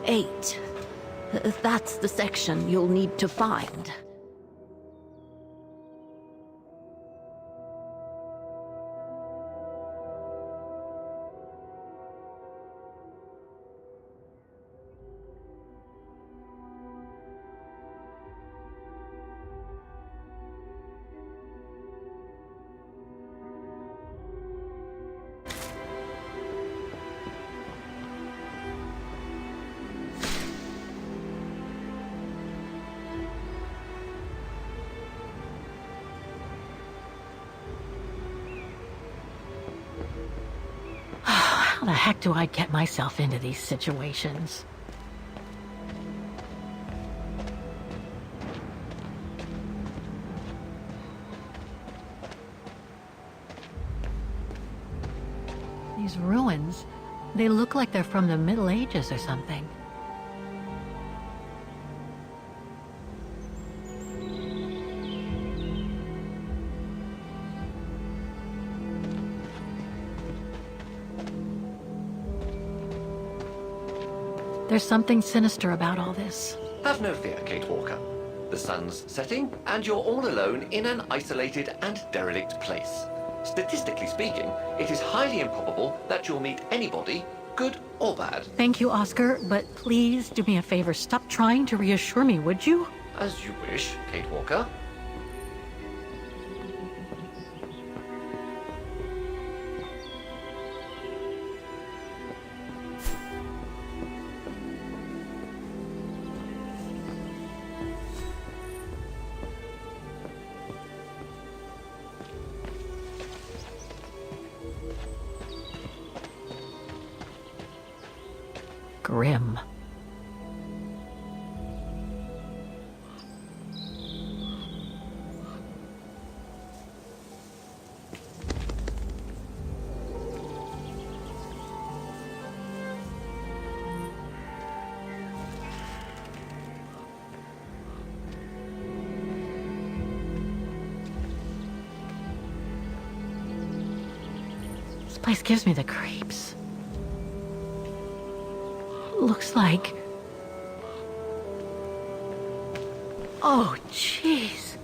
08. That's the section you'll need to find. How the heck do I get myself into these situations? These ruins, they look like they're from the Middle Ages or something. There's something sinister about all this. Have no fear, Kate Walker. The sun's setting, and you're all alone in an isolated and derelict place. Statistically speaking, it is highly improbable that you'll meet anybody, good or bad. Thank you, Oscar, but please do me a favor. Stop trying to reassure me, would you? As you wish, Kate Walker. Grim. This place gives me the creeps. Looks like... Oh, jeez.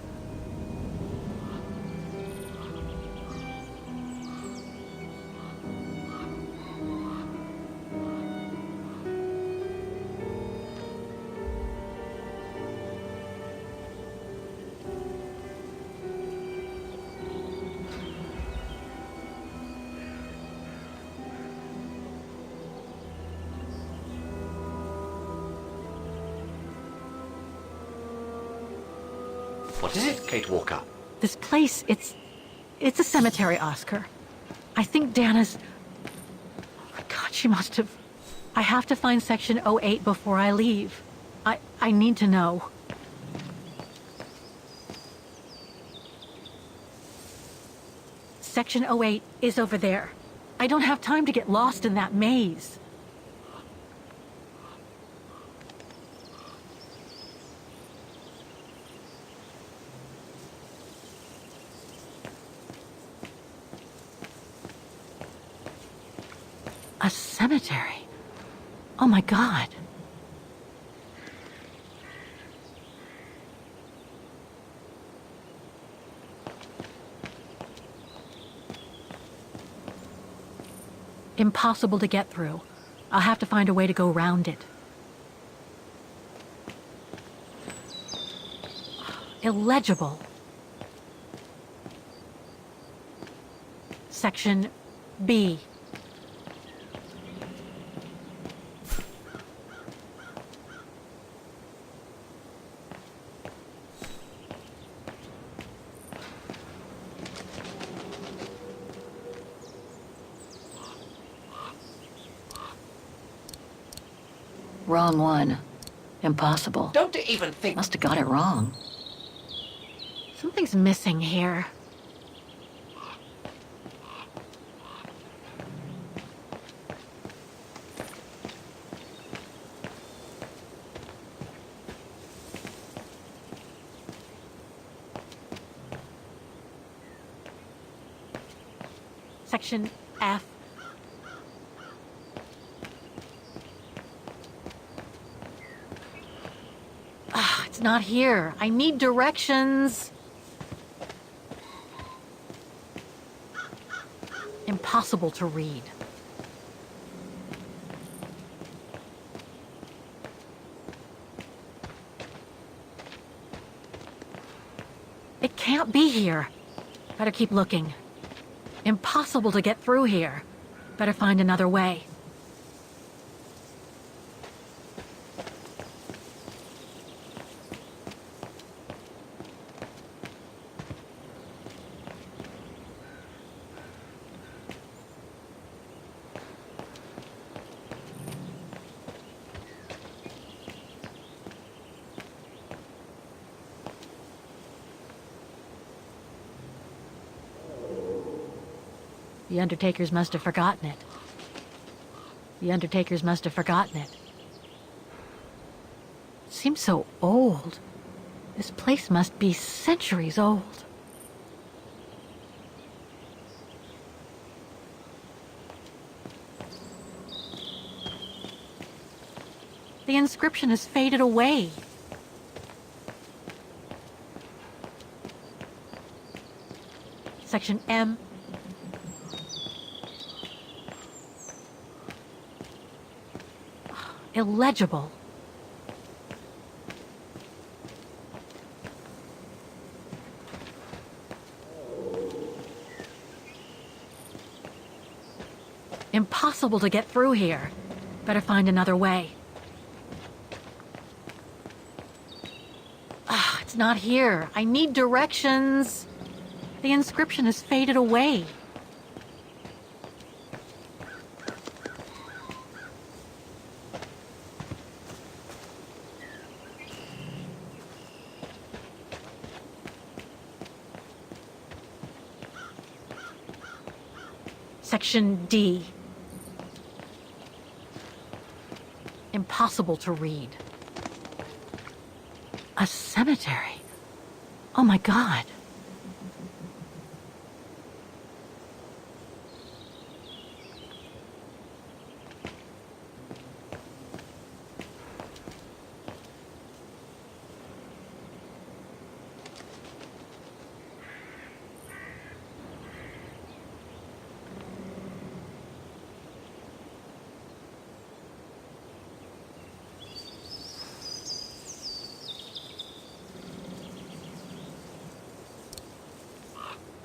What is it, Kate Walker? This place, it's a cemetery, Oscar. I think Dana's... Oh my God, she must have... I have to find Section 08 before I leave. I need to know. Section 08 is over there. I don't have time to get lost in that maze. A cemetery? Oh my God. Impossible to get through. I'll have to find a way to go around it. Illegible. Section B. Wrong one. Impossible. Don't even think... Must have got it wrong. Something's missing here. Section F. it's not here. I need directions. Impossible to read. It can't be here. Better keep looking. Impossible to get through here. Better find another way. The Undertakers must have forgotten it. The Undertakers must have forgotten it. It seems so old. This place must be centuries old. The inscription has faded away. Section M. Illegible. Impossible to get through here. Better find another way. It's not here. I need directions. The inscription has faded away. Section D. Impossible to read. A cemetery. Oh my God.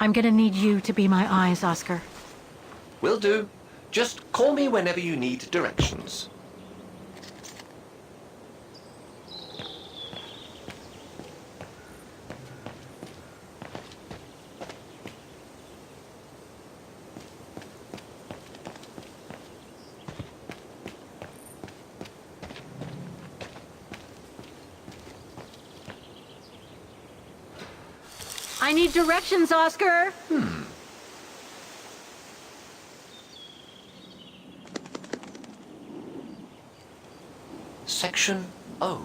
I'm gonna need you to be my eyes, Oscar. Will do. Just call me whenever you need directions. I need directions, Oscar! Section O.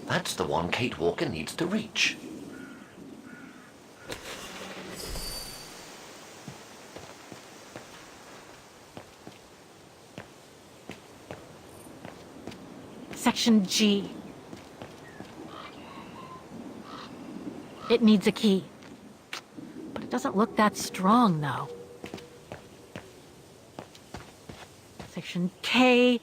That's the one Kate Walker needs to reach. Section G. It needs a key. But it doesn't look that strong, though. Section K.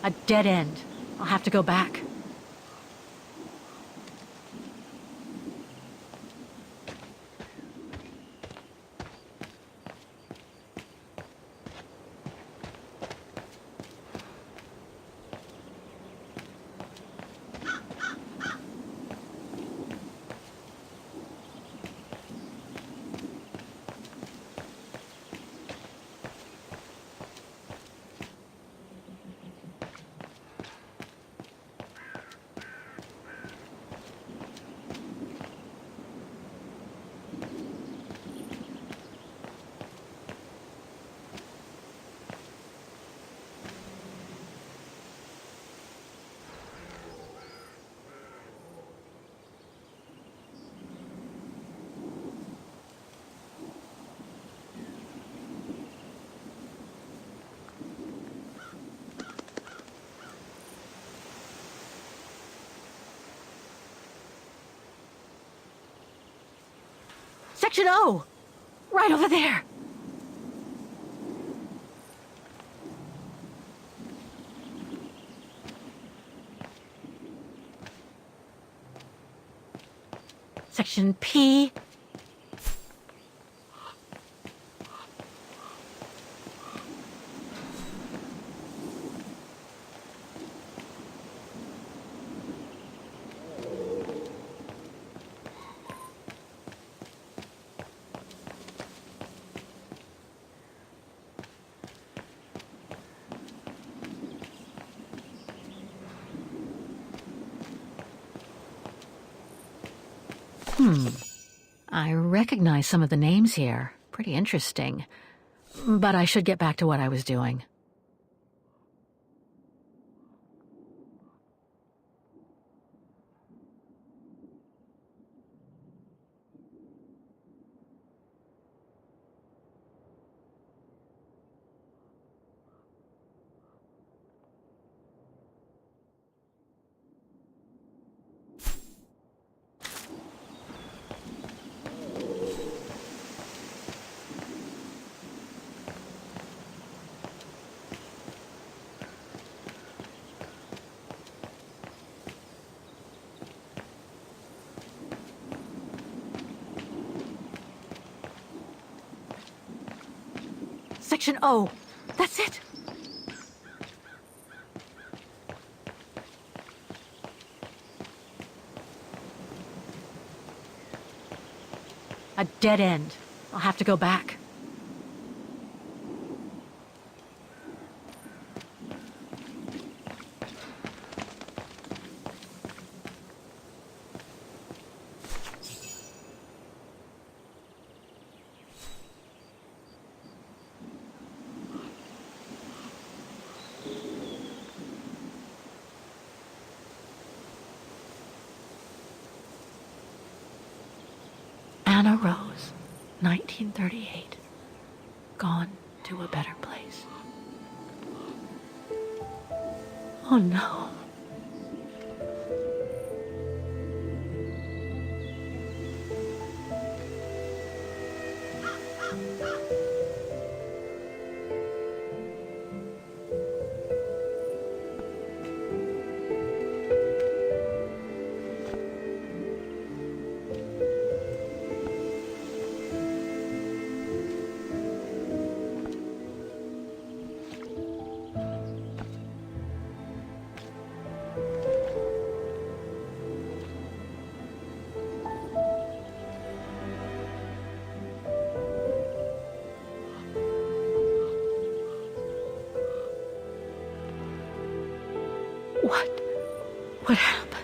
A dead end. I'll have to go back. Section O! Right over there! Section P. I recognize some of the names here. Pretty interesting. But I should get back to what I was doing. Section O. That's it. A dead end. I'll have to go back. Anna Rose, 1938. Gone to a better place. Oh no. What happened?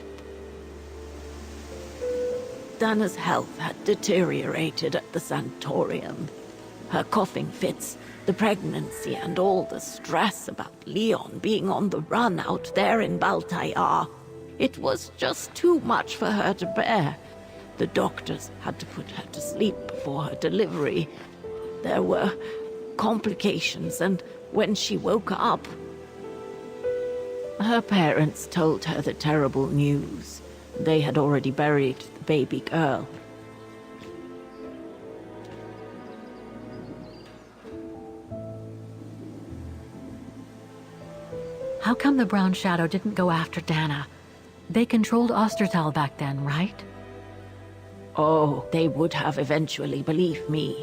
Dana's health had deteriorated at the sanatorium. Her coughing fits, the pregnancy, and all the stress about Leon being on the run out there in Baltayar. It was just too much for her to bear. The doctors had to put her to sleep before her delivery. There were complications, and when she woke up, her parents told her the terrible news. They had already buried the baby girl. How come the Brown Shadow didn't go after Dana? They controlled Ostertal back then, right? Oh, they would have eventually, believe me.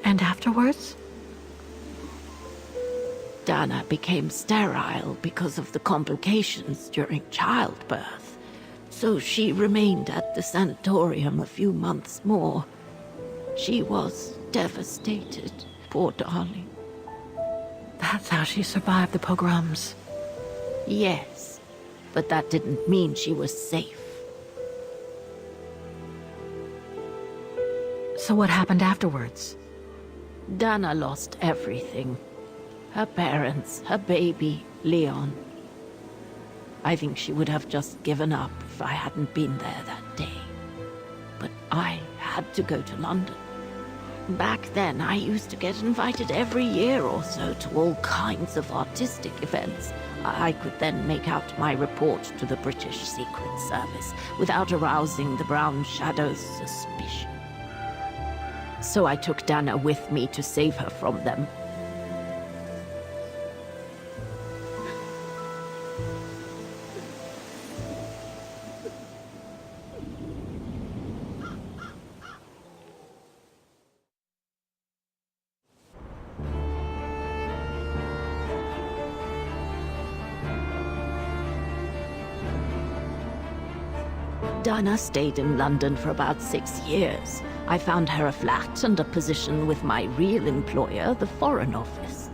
And afterwards? Dana became sterile because of the complications during childbirth. So she remained at the sanatorium a few months more. She was devastated, poor darling. That's how she survived the pogroms. Yes, but that didn't mean she was safe. So what happened afterwards? Dana lost everything. Her parents, her baby, Leon. I think she would have just given up if I hadn't been there that day. But I had to go to London. Back then, I used to get invited every year or so to all kinds of artistic events, I could then make out my report to the British Secret Service without arousing the Brown Shadow's suspicion. So I took Dana with me to save her from them. Dana stayed in London for about 6 years. I found her a flat and a position with my real employer, the Foreign Office.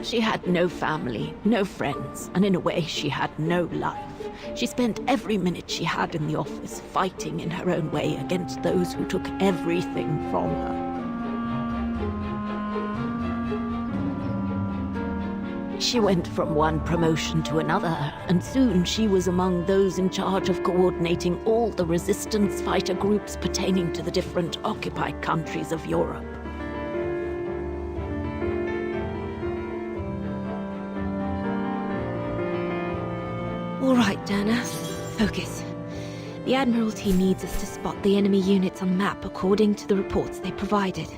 She had no family, no friends, and in a way she had no life. She spent every minute she had in the office fighting in her own way against those who took everything from her. She went from one promotion to another, and soon she was among those in charge of coordinating all the resistance fighter groups pertaining to the different occupied countries of Europe. All right, Dana. Focus. The Admiralty needs us to spot the enemy units on the map according to the reports they provided.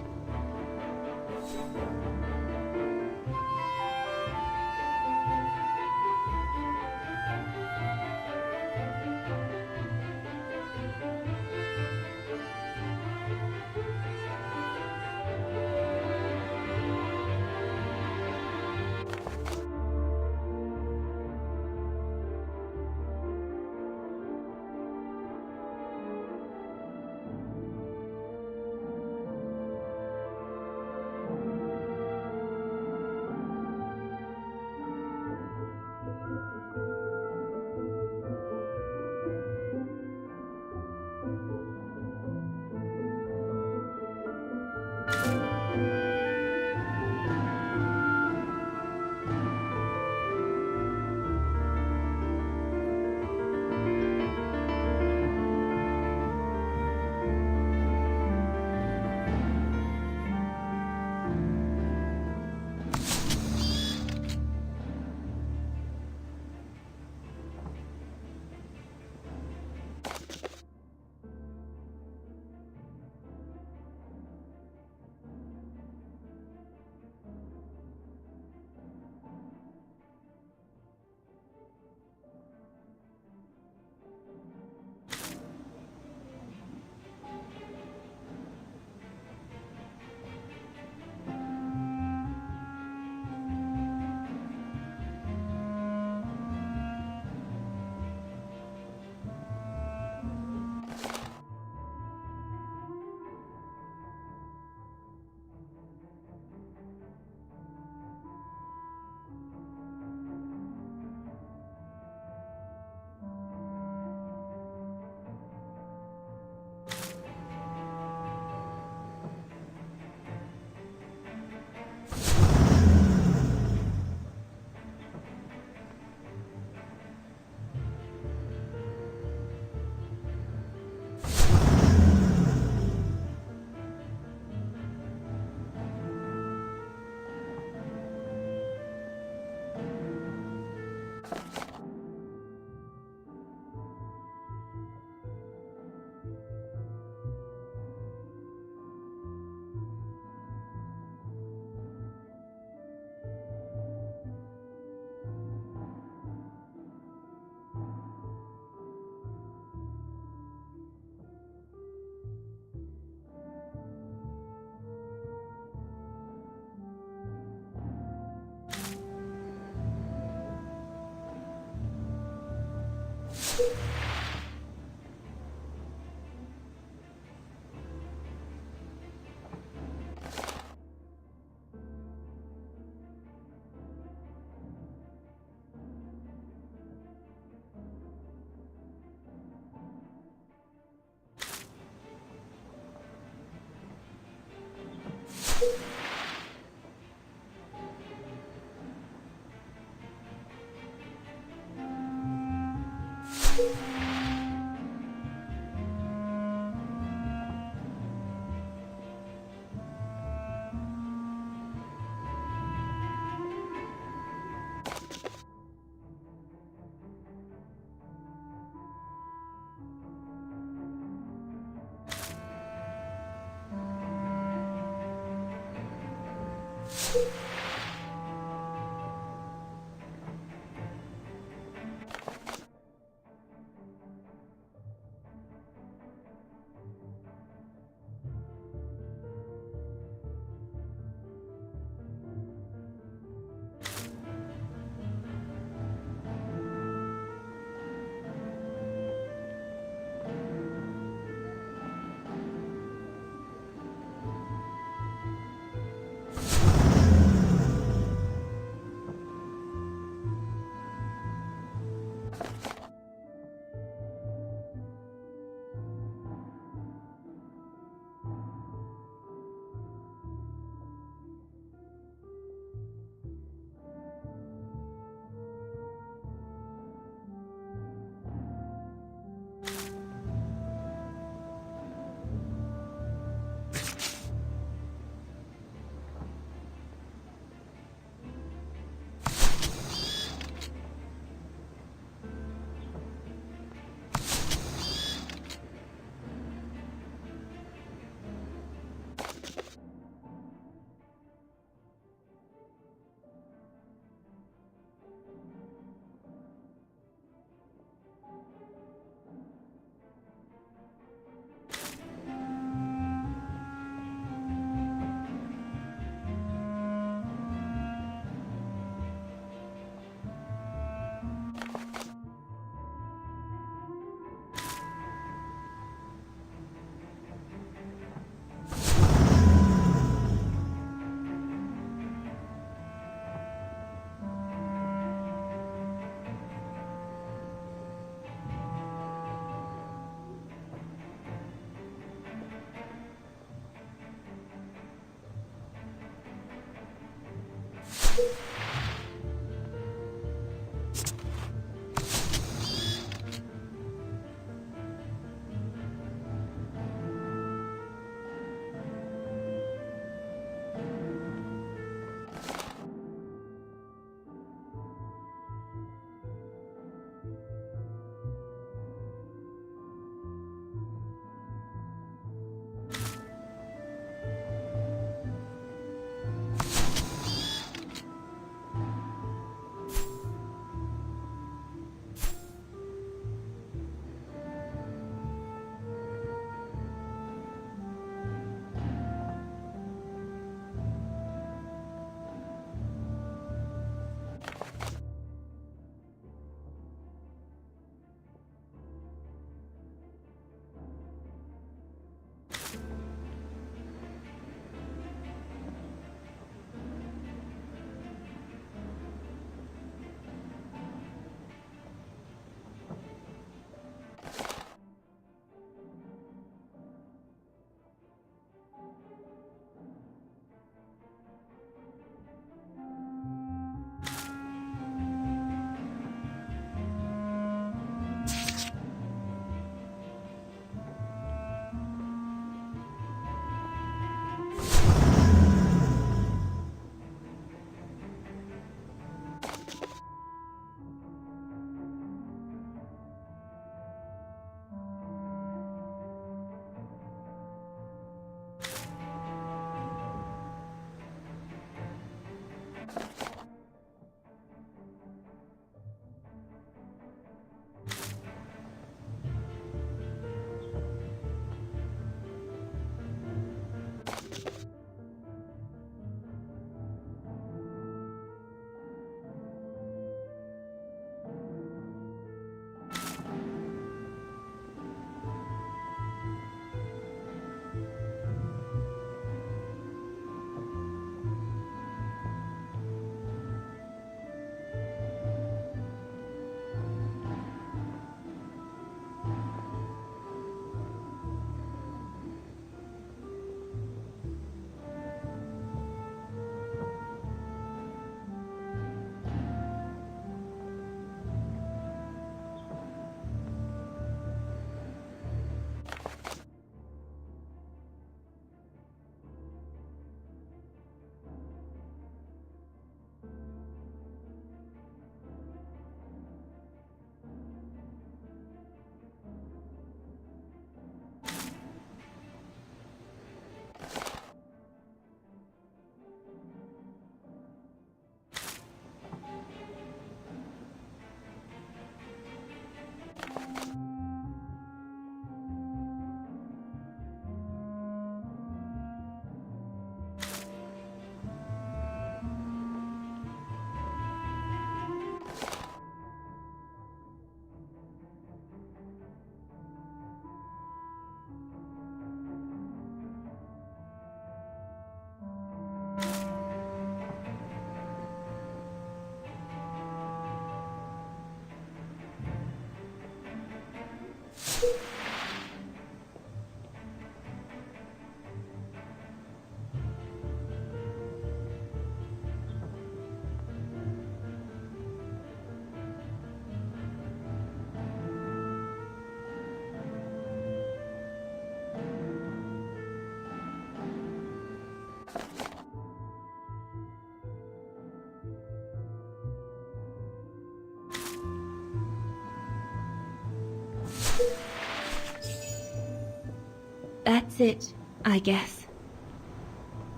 That's it, I guess.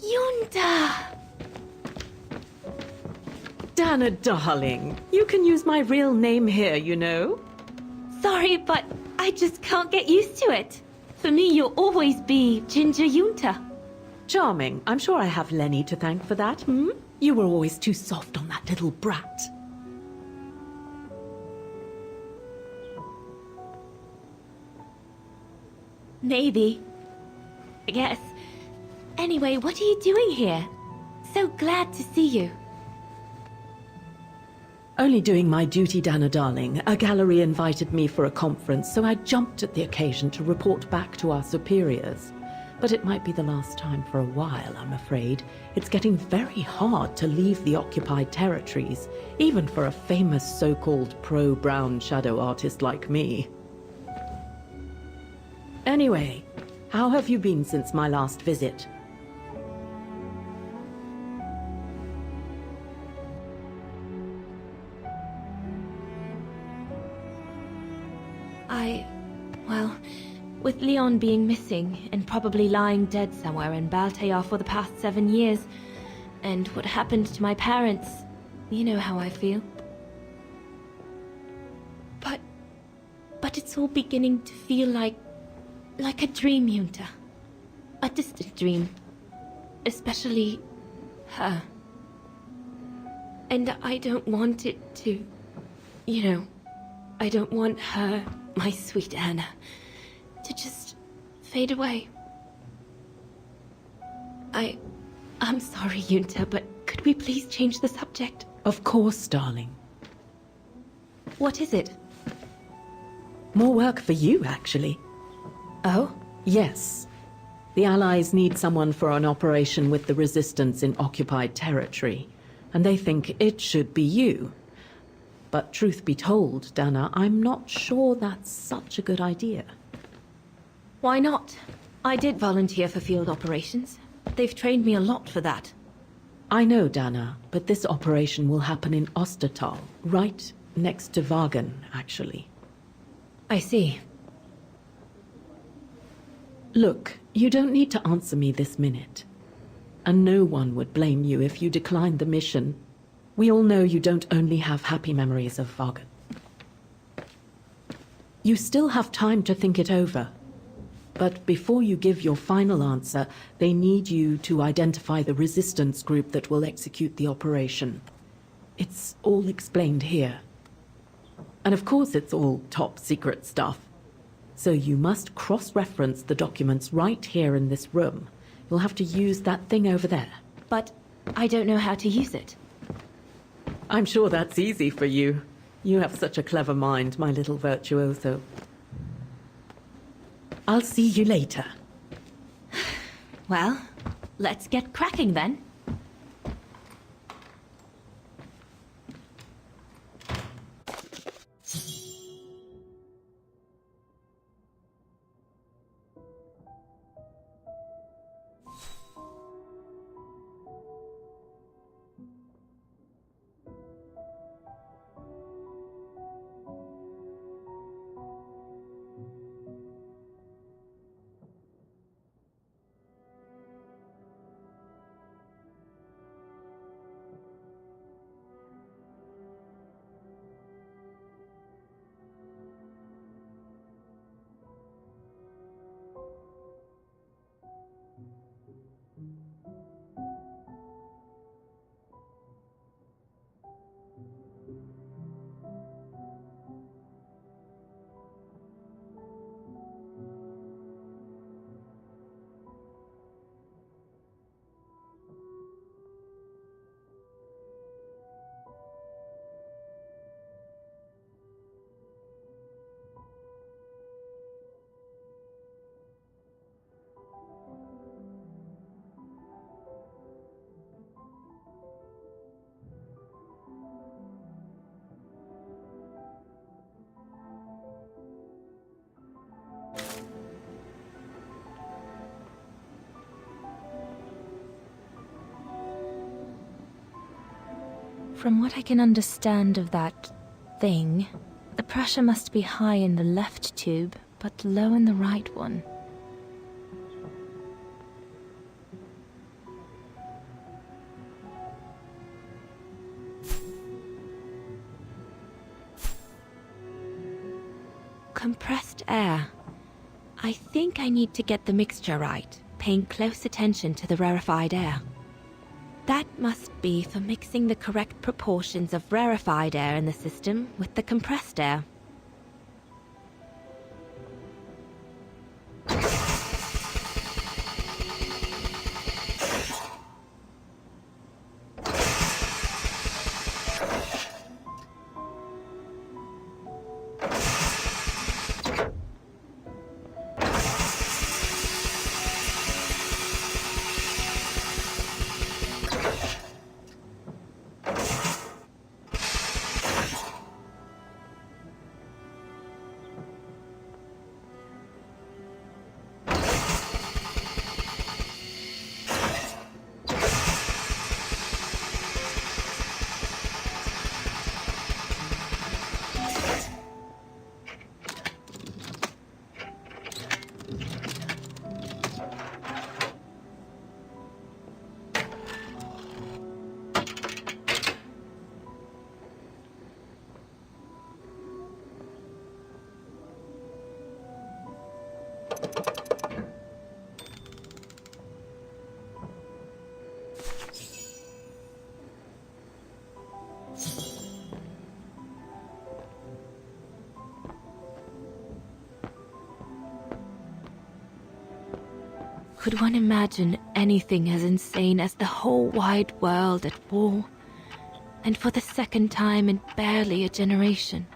Yunda! Dana, darling, you can use my real name here, you know. Sorry, but I just can't get used to it. For me, you'll always be Ginger Yunta. Charming. I'm sure I have Lenny to thank for that, hmm? You were always too soft on that little brat. Maybe. I guess. Anyway, what are you doing here? So glad to see you. Only doing my duty, Dana, darling. A gallery invited me for a conference, so I jumped at the occasion to report back to our superiors. But it might be the last time for a while, I'm afraid. It's getting very hard to leave the occupied territories, even for a famous so-called pro-brown shadow artist like me. Anyway, how have you been since my last visit? Well, with Leon being missing and probably lying dead somewhere in Baltear for the past 7 years, and what happened to my parents, you know how I feel. But it's all beginning to feel like a dream, Yunta. A distant dream. Especially her. And I don't want it to, I don't want her, my sweet Anna, to just fade away. I'm sorry, Yunta, but could we please change the subject? Of course, darling. What is it? More work for you, actually. Oh? Yes. The Allies need someone for an operation with the Resistance in occupied territory, and they think it should be you. But truth be told, Dana, I'm not sure that's such a good idea. Why not? I did volunteer for field operations. They've trained me a lot for that. I know, Dana, but this operation will happen in Ostertal, right next to Wagen, actually. I see. Look, you don't need to answer me this minute. And no one would blame you if you declined the mission. We all know you don't only have happy memories of Wagen. You still have time to think it over. But before you give your final answer, they need you to identify the resistance group that will execute the operation. It's all explained here. And of course it's all top secret stuff. So you must cross-reference the documents right here in this room. You'll have to use that thing over there. But I don't know how to use it. I'm sure that's easy for you. You have such a clever mind, my little virtuoso. I'll see you later. Well, let's get cracking then. From what I can understand of that thing, the pressure must be high in the left tube, but low in the right one. Compressed air. I think I need to get the mixture right, paying close attention to the rarefied air. That must be for mixing the correct proportions of rarefied air in the system with the compressed air. Could one imagine anything as insane as the whole wide world at war? And for the second time in barely a generation.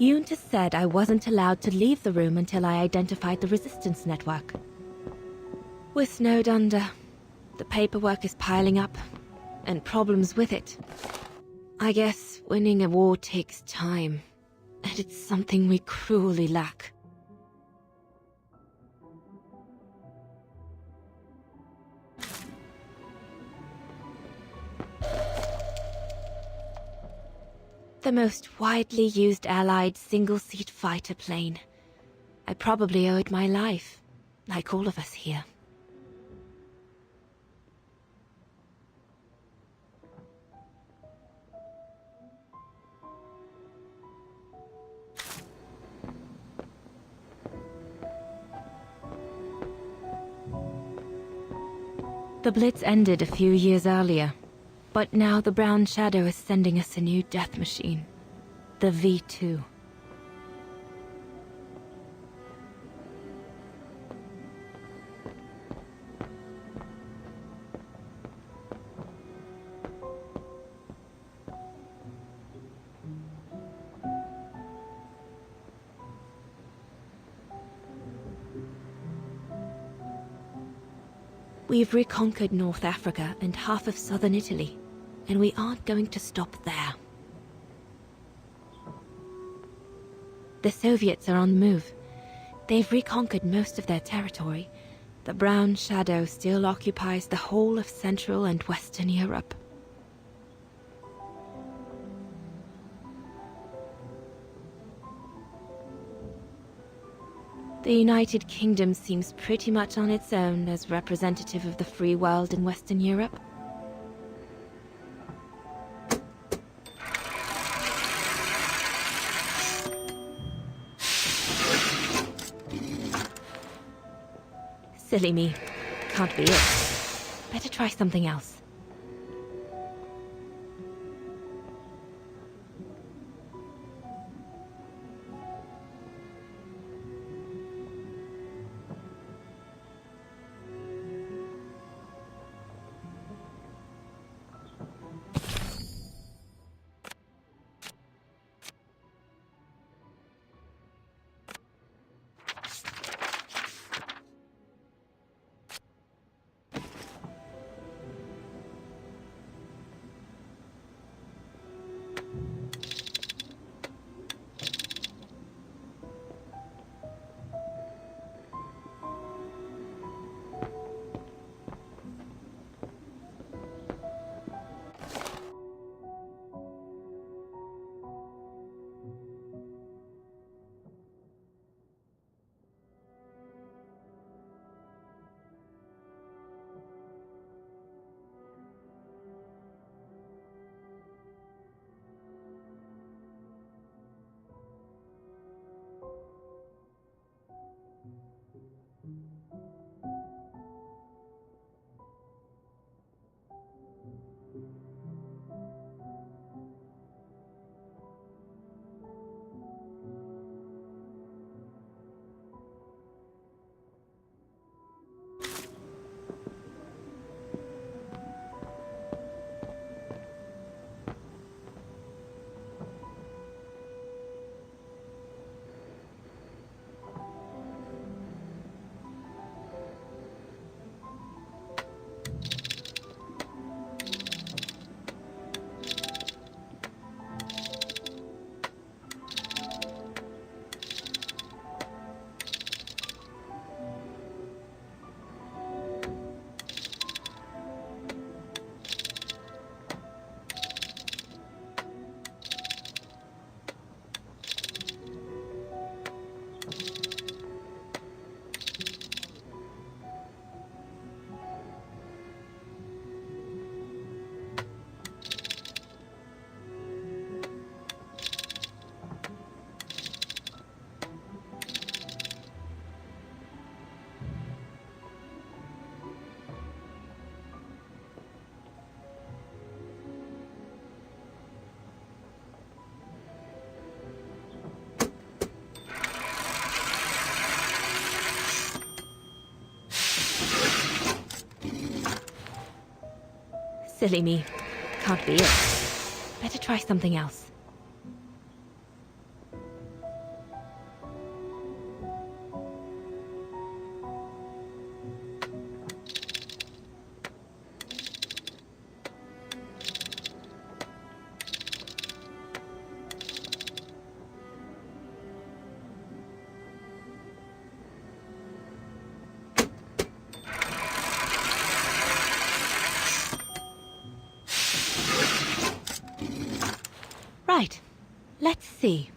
Yunta said I wasn't allowed to leave the room until I identified the resistance network. We're snowed under. The paperwork is piling up, and problems with it. I guess winning a war takes time, and it's something we cruelly lack. The most widely used Allied single-seat fighter plane. I probably owe it my life, like all of us here. The Blitz ended a few years earlier, but now the Brown Shadow is sending us a new death machine, the V2. We've reconquered North Africa and half of southern Italy, and we aren't going to stop there. The Soviets are on the move. They've reconquered most of their territory. The Brown Shadow still occupies the whole of Central and Western Europe. The United Kingdom seems pretty much on its own as representative of the free world in Western Europe. Silly me. Can't be it. Better try something else. Silly me. Can't be it. Better try something else. Right. Let's see.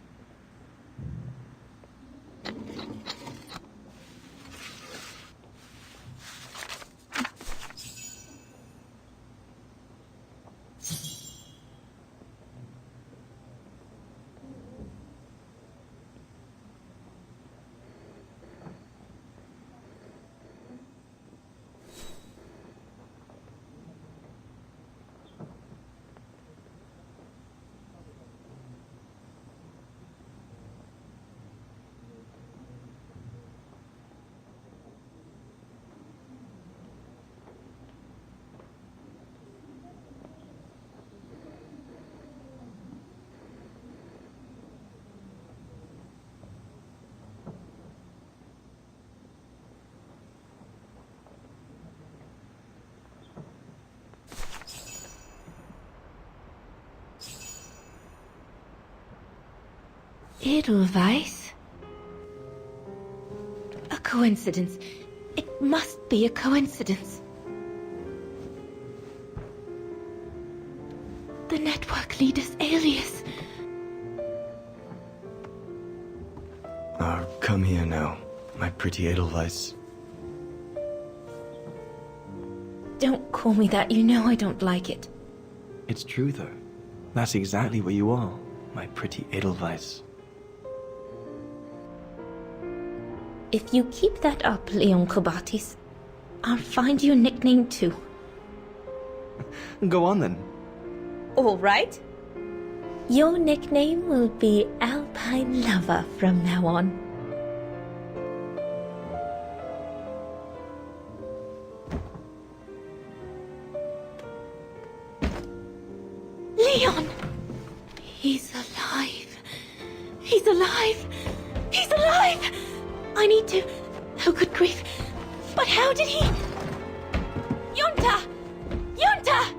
Edelweiss? A coincidence. It must be a coincidence. The network leader's alias. Come here now, my pretty Edelweiss. Don't call me that. You know I don't like it. It's true, though. That's exactly what you are, my pretty Edelweiss. If you keep that up, Leon Kobatis, I'll find you a nickname too. Go on, then. All right. Your nickname will be Alpine Lover from now on. Leon! He's alive. He's alive. He's alive! I need to... Oh, good grief. But how did he... Yunta! Yunta!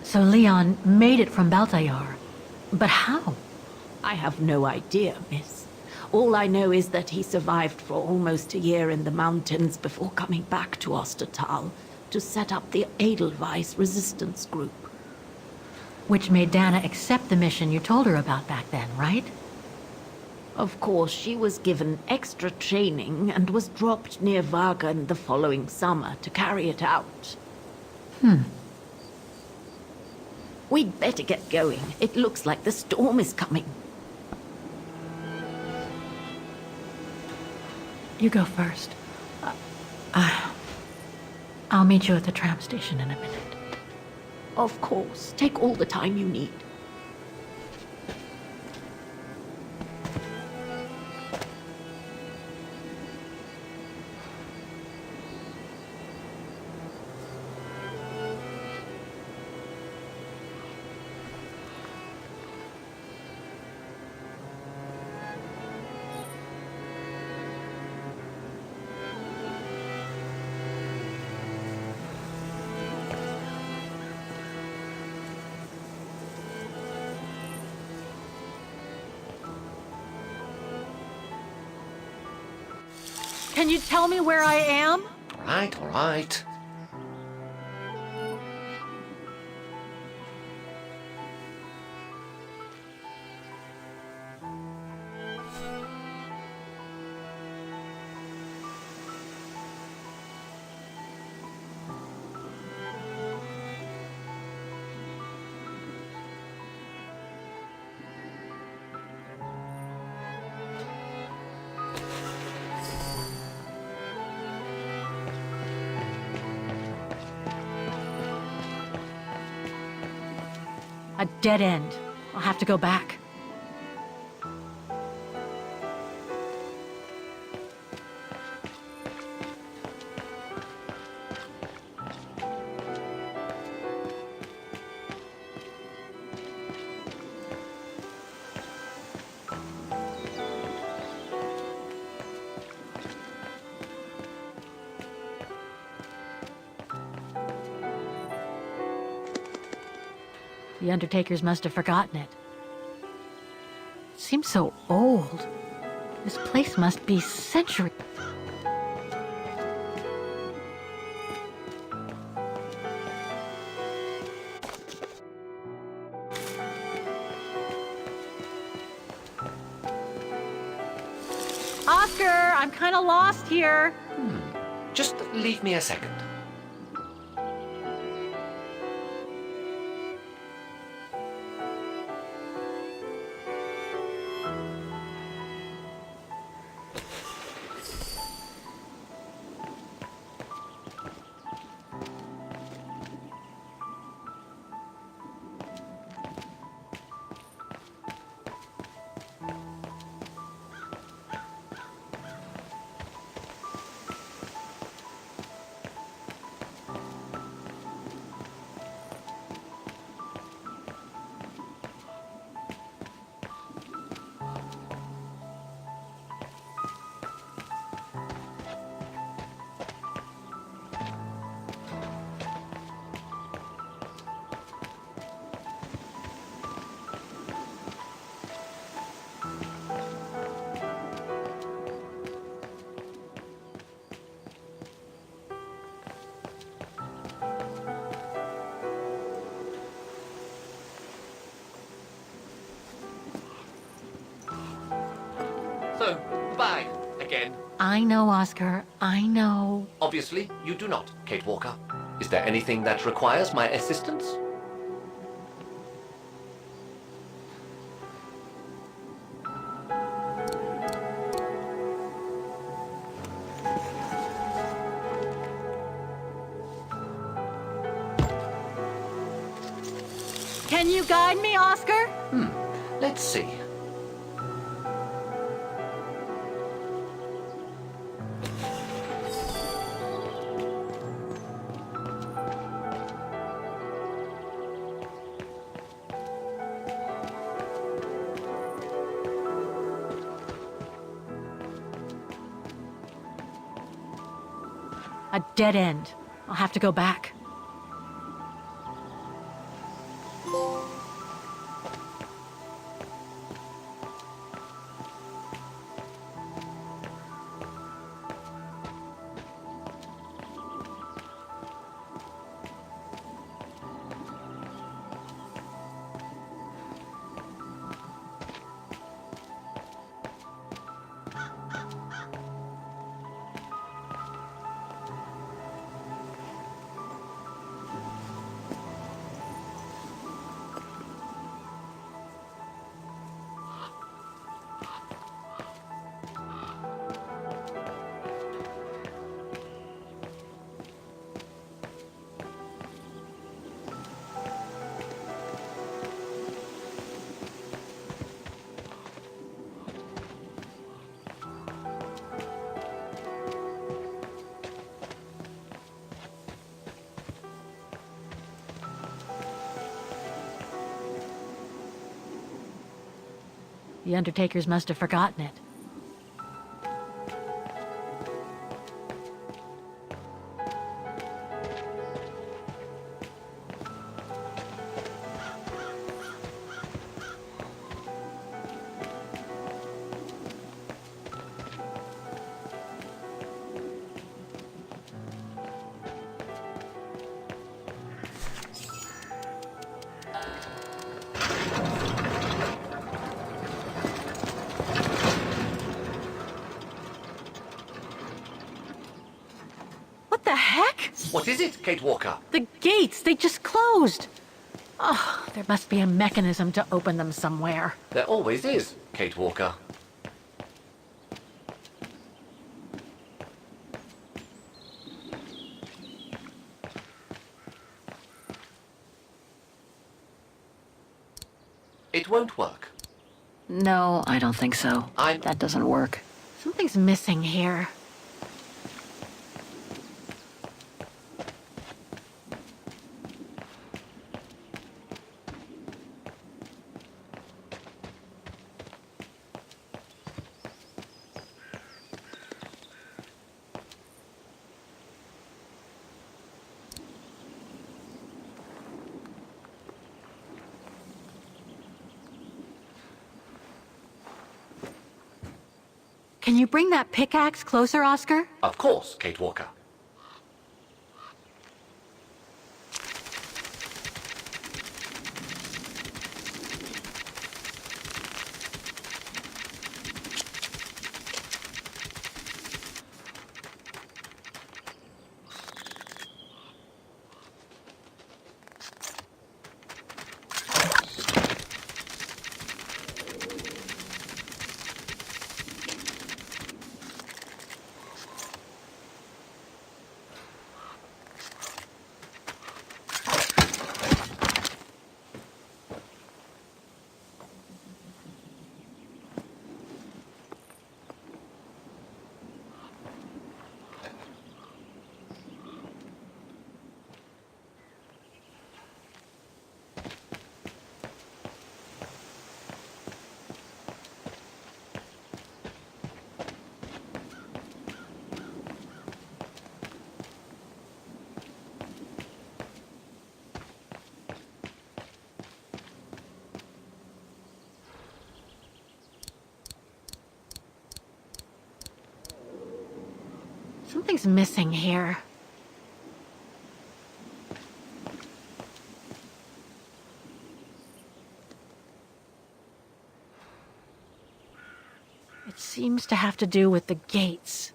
So Leon made it from Baltayar. But how? I have no idea, miss. All I know is that he survived for almost a year in the mountains before coming back to Ostertal to set up the Edelweiss resistance group. Which made Dana accept the mission you told her about back then, right? Of course, she was given extra training and was dropped near Vagan the following summer to carry it out. We'd better get going. It looks like the storm is coming. You go first. I'll meet you at the tram station in a minute. Of course. Take all the time you need. Can you tell me where I am? All right, all right. A dead end. I'll have to go back. The Undertakers must have forgotten it. It seems so old. This place must be centuries. Oscar, I'm kind of lost here. Just leave me a second. So, goodbye again. I know, Oscar. I know. Obviously, you do not, Kate Walker. Is there anything that requires my assistance? Can you guide me, Oscar? Let's see. A dead end. I'll have to go back. The Undertakers must have forgotten it. What the heck? What is it, Kate Walker? The gates, they just closed. Oh, there must be a mechanism to open them somewhere. There always is, Kate Walker. It won't work. No, I don't think so. I'm... That doesn't work. Something's missing here. Can you bring that pickaxe closer, Oscar? Of course, Kate Walker. Something's missing here. It seems to have to do with the gates.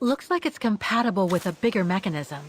Looks like it's compatible with a bigger mechanism.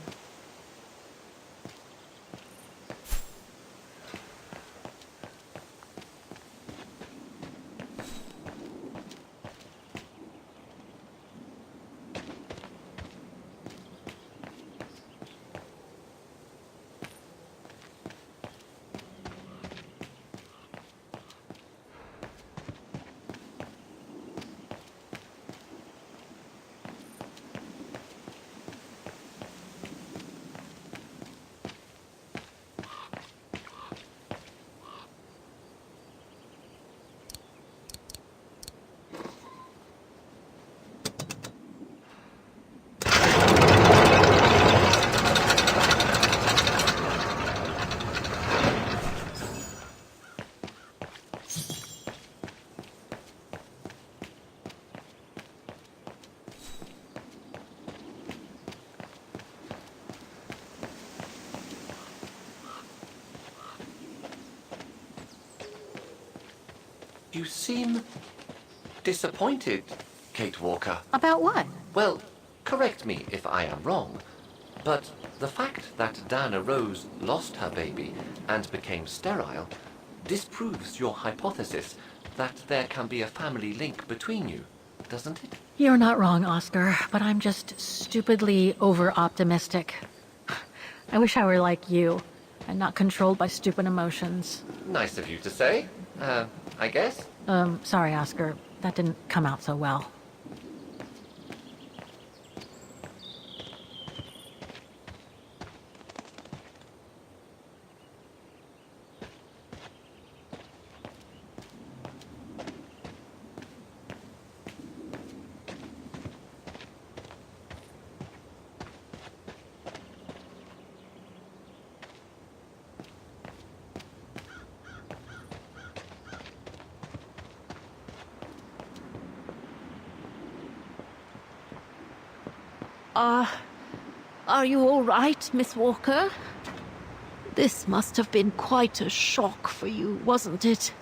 You seem disappointed, Kate Walker. About what? Well, correct me if I am wrong, but the fact that Diana Rose lost her baby and became sterile disproves your hypothesis that there can be a family link between you, doesn't it? You're not wrong, Oscar, but I'm just stupidly over-optimistic. I wish I were like you, and not controlled by stupid emotions. Nice of you to say, I guess. Sorry, Oscar. That didn't come out so well. Are you all right, Miss Walker? This must have been quite a shock for you, wasn't it?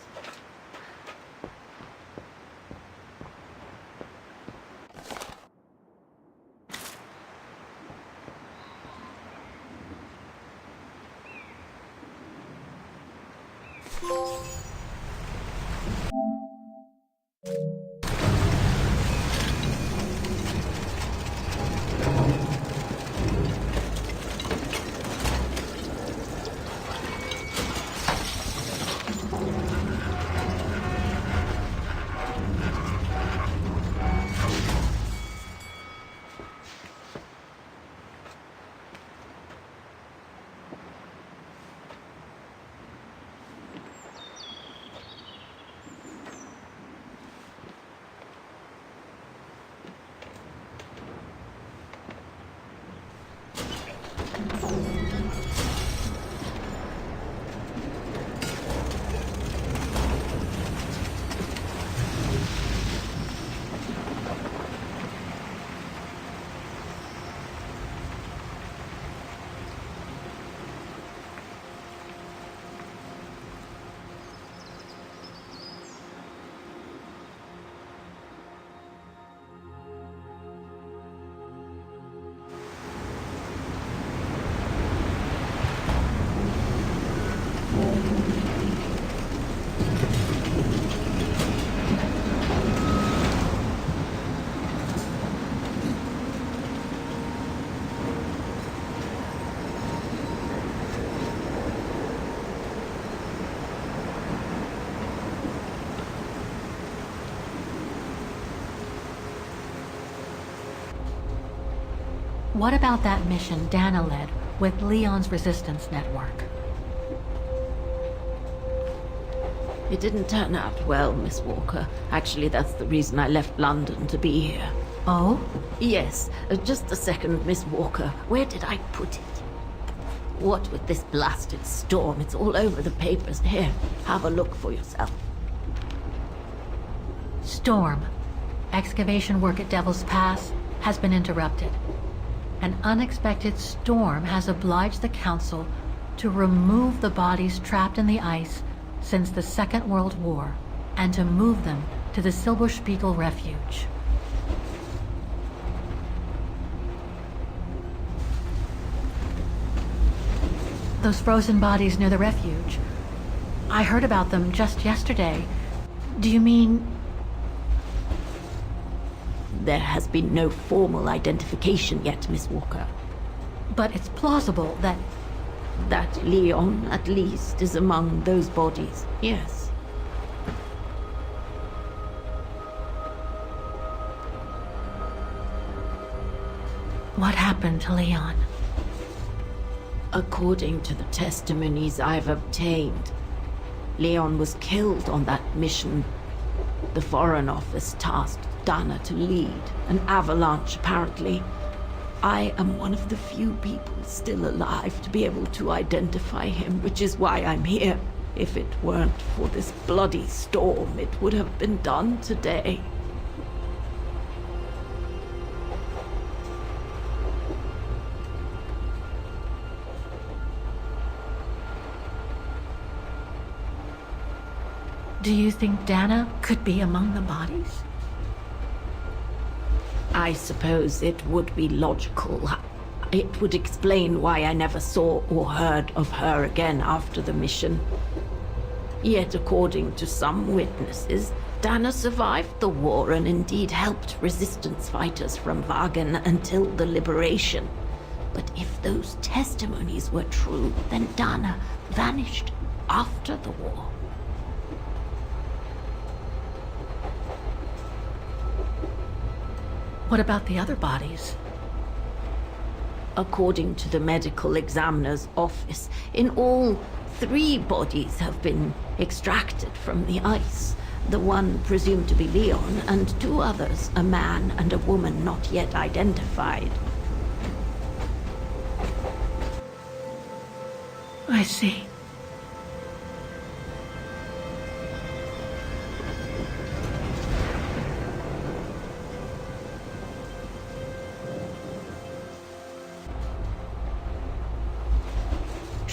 What about that mission Dana led with Leon's resistance network? It didn't turn out well, Miss Walker. Actually, that's the reason I left London to be here. Oh? Yes, just a second, Miss Walker. Where did I put it? What with this blasted storm? It's all over the papers. Here, have a look for yourself. Storm. Excavation work at Devil's Pass has been interrupted. An unexpected storm has obliged the Council to remove the bodies trapped in the ice since the Second World War and to move them to the Silberspiegel Refuge. Those frozen bodies near the refuge. I heard about them just yesterday. Do you mean... There has been no formal identification yet, Miss Walker. But it's plausible that... That Leon, at least, is among those bodies, yes. What happened to Leon? According to the testimonies I've obtained, Leon was killed on that mission. The Foreign Office tasked Dana to lead an avalanche, apparently. I am one of the few people still alive to be able to identify him, which is why I'm here. If it weren't for this bloody storm, it would have been done today. Do you think Dana could be among the bodies? I suppose it would be logical. It would explain why I never saw or heard of her again after the mission. Yet, according to some witnesses, Dana survived the war and indeed helped resistance fighters from Wagen until the liberation. But if those testimonies were true, then Dana vanished after the war. What about the other bodies? According to the medical examiner's office, in all, 3 bodies have been extracted from the ice. The one presumed to be Leon, and 2 others, a man and a woman not yet identified. I see.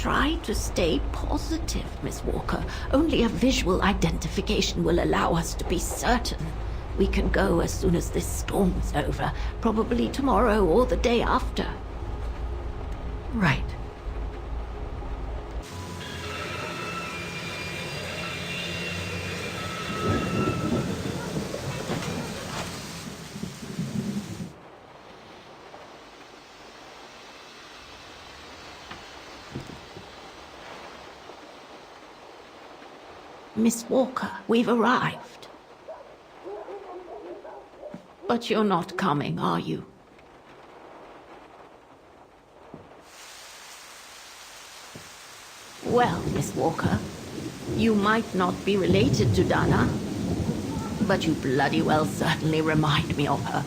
Try to stay positive, Miss Walker. Only a visual identification will allow us to be certain. We can go as soon as this storm's over, probably tomorrow or the day after. Right. Miss Walker, we've arrived. But you're not coming, are you? Well, Miss Walker, you might not be related to Dana, but you bloody well certainly remind me of her.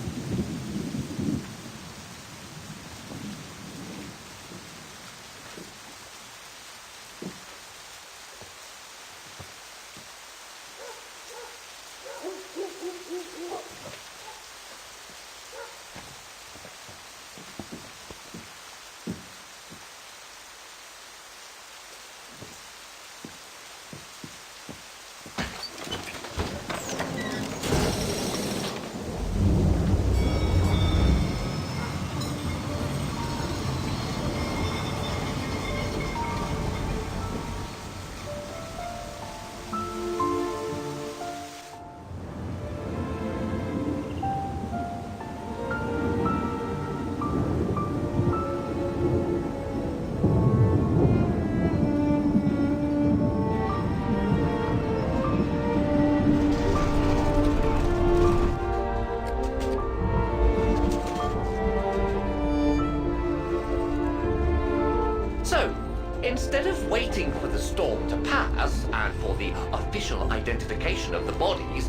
So, instead of waiting for the storm to pass and for the official identification of the bodies,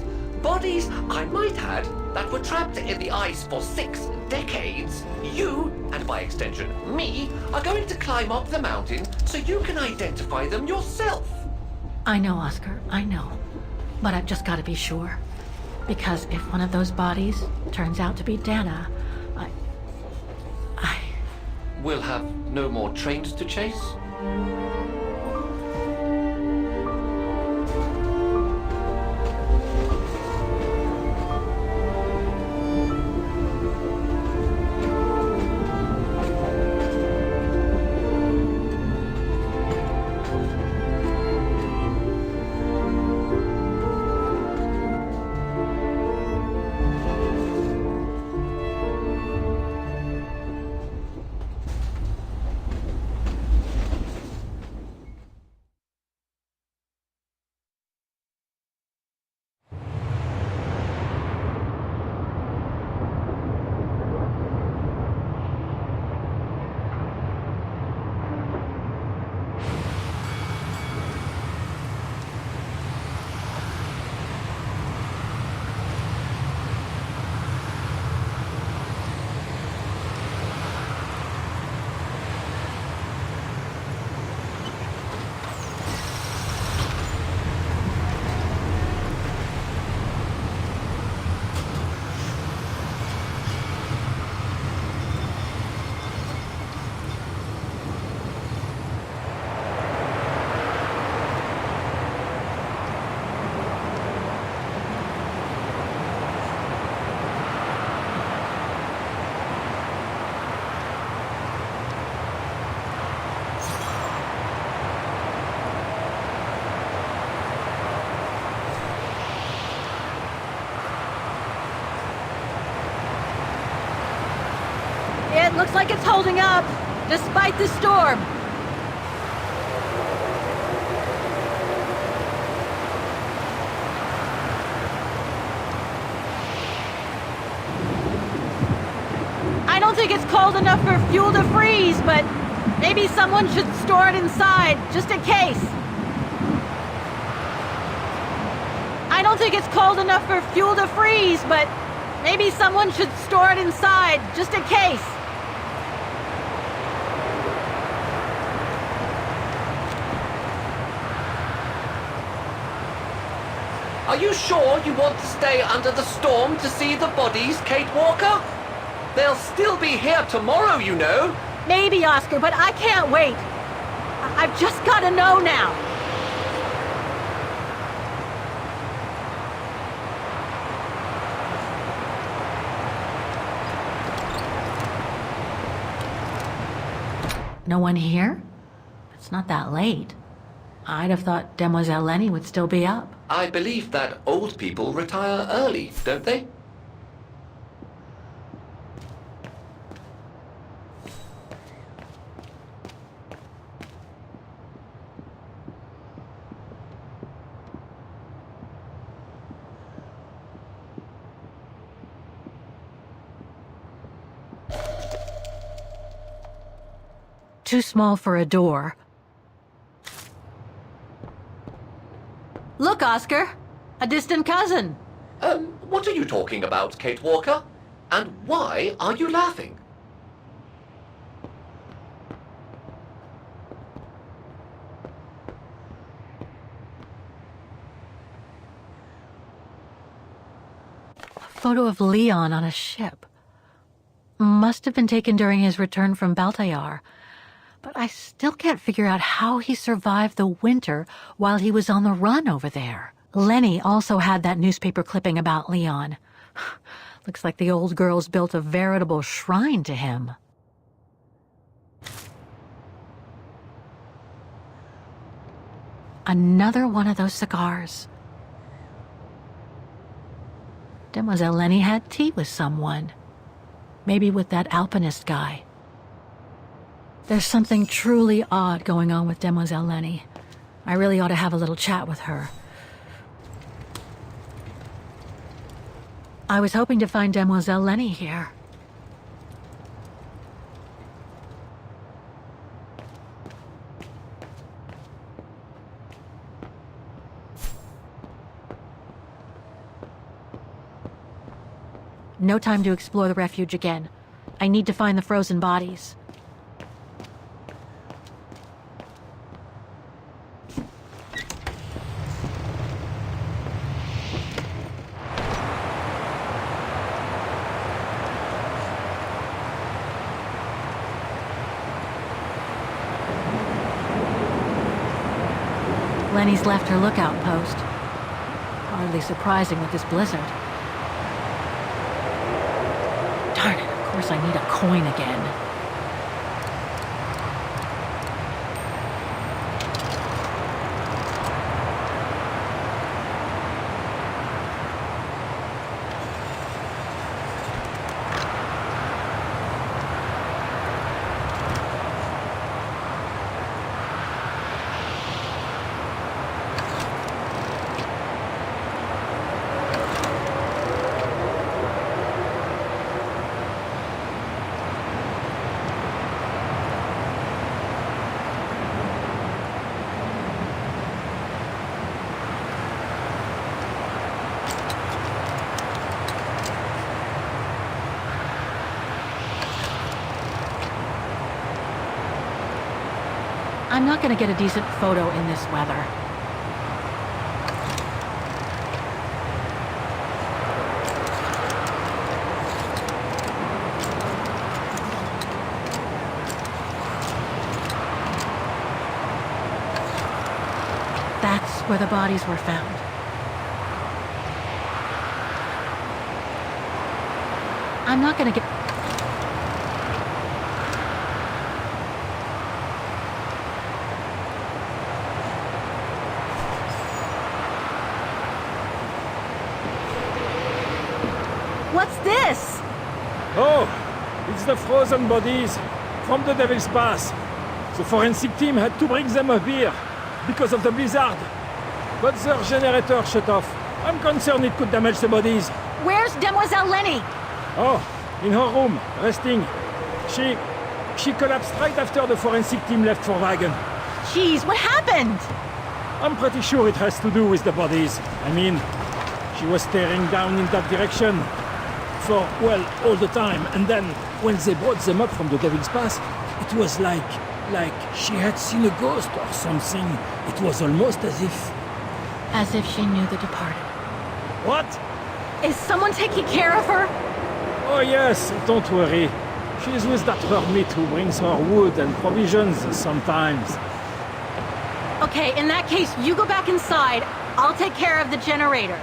I might add, that were trapped in the ice for 6 decades, you, and by extension me, are going to climb up the mountain so you can identify them yourself. I know, Oscar, I know. But I've just got to be sure. Because if one of those bodies turns out to be Dana, I... We'll have no more trains to chase? It looks like it's holding up, despite the storm. I don't think it's cold enough for fuel to freeze, but maybe someone should store it inside, just in case. I don't think it's cold enough for fuel to freeze, but maybe someone should store it inside, just in case. Are you sure you want to stay under the storm to see the bodies, Kate Walker? They'll still be here tomorrow, you know. Maybe, Oscar, but I can't wait. I've just gotta know now! No one here? It's not that late. I'd have thought Demoiselle Lenny would still be up. I believe that old people retire early, don't they? Too small for a door. Look, Oscar! A distant cousin! What are you talking about, Kate Walker? And why are you laughing? A photo of Leon on a ship. Must have been taken during his return from Baltayar. But I still can't figure out how he survived the winter while he was on the run over there. Lenny also had that newspaper clipping about Leon. Looks like the old girl's built a veritable shrine to him. Another one of those cigars. Demoiselle Lenny had tea with someone. Maybe with that alpinist guy. There's something truly odd going on with Demoiselle Lenny. I really ought to have a little chat with her. I was hoping to find Demoiselle Lenny here. No time to explore the refuge again. I need to find the frozen bodies. Lenny's left her lookout post. Hardly surprising with this blizzard. Darn it, of course I need a coin again. I'm not gonna get a decent photo in this weather. That's where the bodies were found. I'm not gonna get... What's this? Oh, it's the frozen bodies from the Devil's Pass. The forensic team had to bring them up here because of the blizzard. But their generator shut off. I'm concerned it could damage the bodies. Where's Demoiselle Lenny? Oh, in her room, resting. She collapsed right after the forensic team left for Wagen. Jeez, what happened? I'm pretty sure it has to do with the bodies. I mean, she was staring down in that direction for, well, all the time. And then, when they brought them up from the Devil's Pass, it was like she had seen a ghost or something. It was almost as if... As if she knew the departed. What? Is someone taking care of her? Oh yes, don't worry. She's with that hermit who brings her wood and provisions sometimes. Okay, in that case, you go back inside. I'll take care of the generator.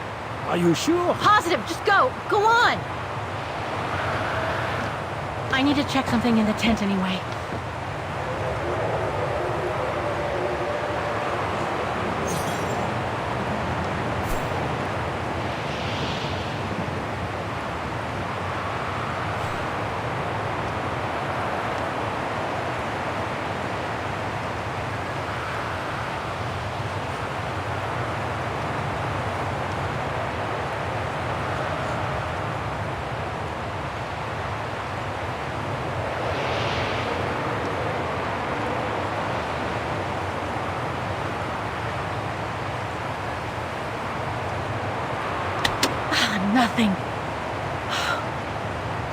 Are you sure? Positive, just go. Go on. I need to check something in the tent anyway. Nothing.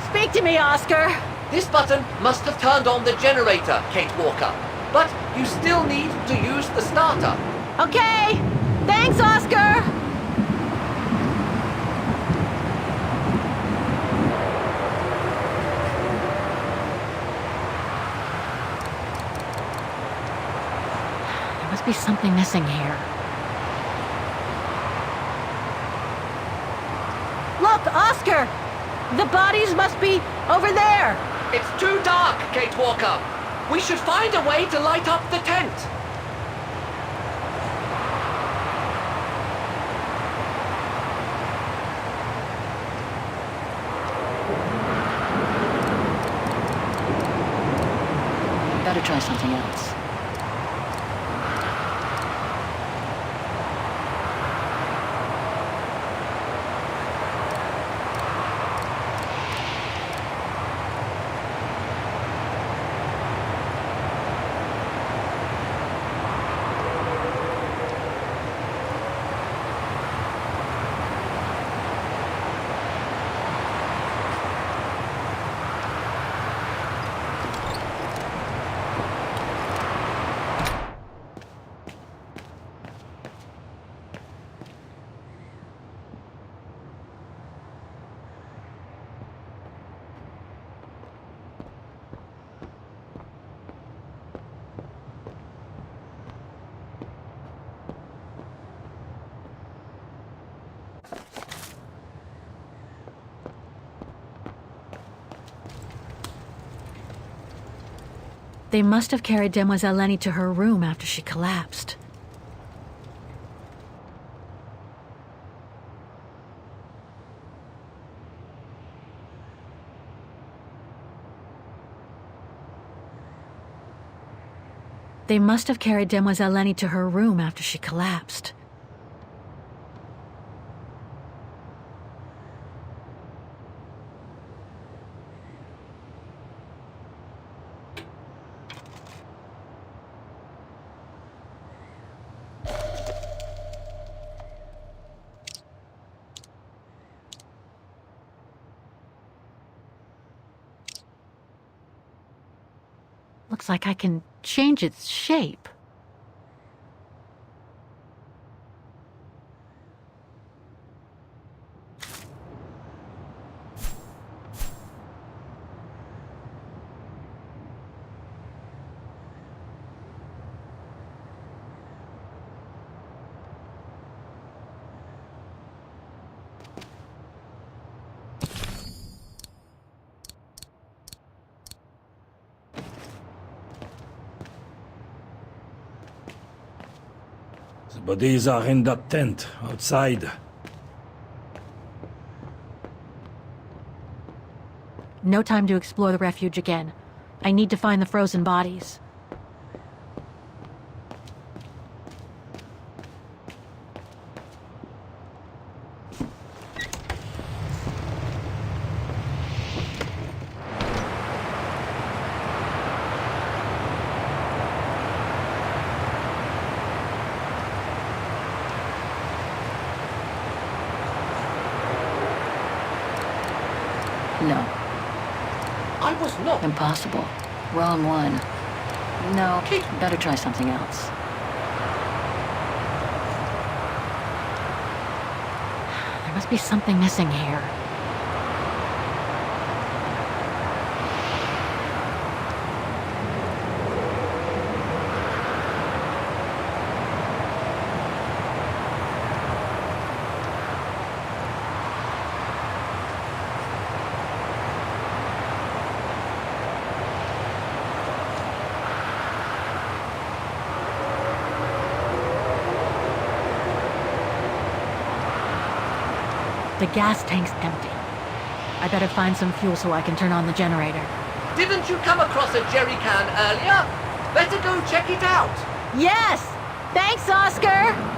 Speak to me, Oscar. This button must have turned on the generator, Kate Walker. But you still need to use the starter. Okay. Thanks, Oscar. There must be something missing here. Look, Oscar! The bodies must be over there! It's too dark, Kate Walker. We should find a way to light up the tent. Better try something else. They must have carried Demoiselle Lenny to her room after she collapsed. They must have carried Demoiselle Lenny to her room after she collapsed. Looks like I can change its shape. The bodies are in that tent, outside. No time to explore the refuge again. I need to find the frozen bodies. No. I was not. Impossible. Wrong one. No. Kate. Better try something else. There must be something missing here. The gas tank's empty. I better find some fuel so I can turn on the generator. Didn't you come across a jerry can earlier? Better go check it out. Yes! Thanks, Oscar!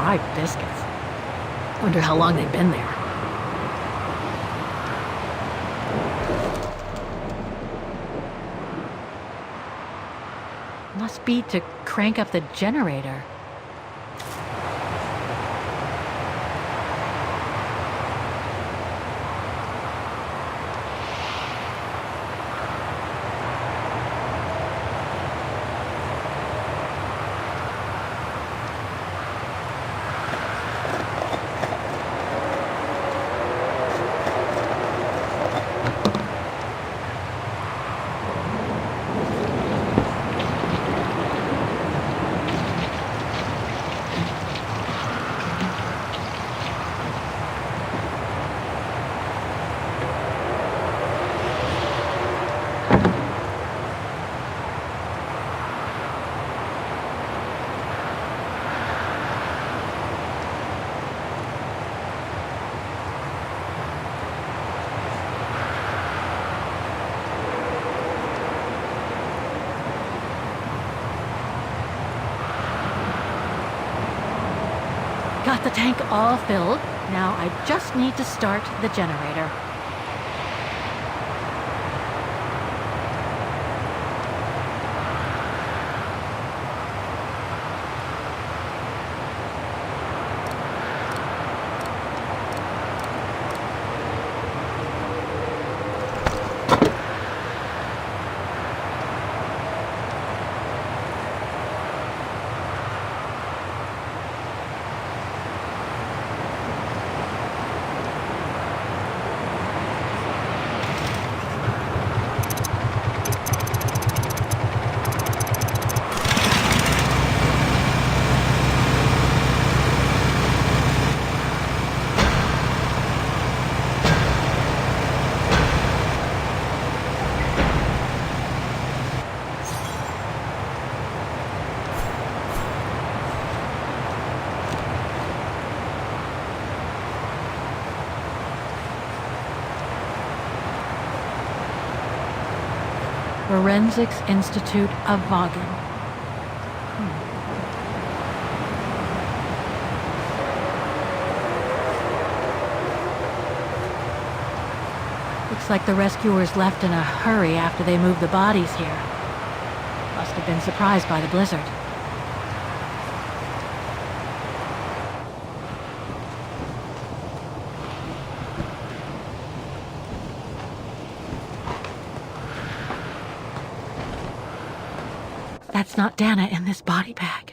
Dry biscuits. Wonder how long they've been there. Must be to crank up the generator. Got the tank all filled. Now I just need to start the generator. Forensics Institute of Vaughan. Looks like the rescuers left in a hurry after they moved the bodies here. Must have been surprised by the blizzard. That's not Dana in this body bag.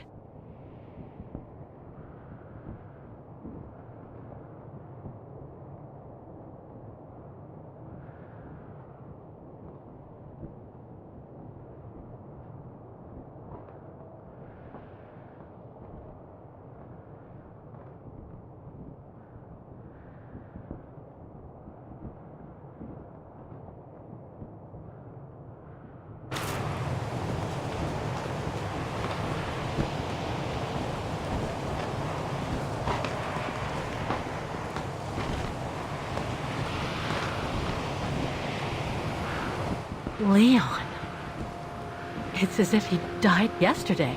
Leon. It's as if he died yesterday.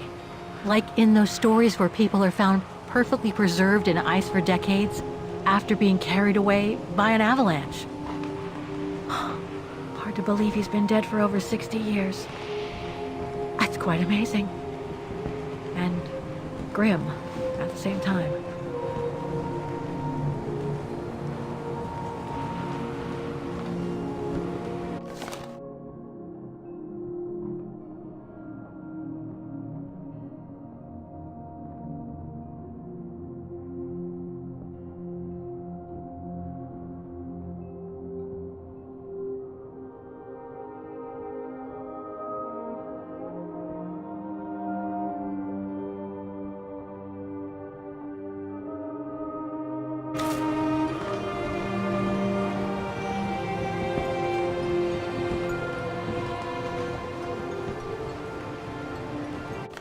Like in those stories where people are found perfectly preserved in ice for decades after being carried away by an avalanche. Hard to believe he's been dead for over 60 years. That's quite amazing. And grim at the same time.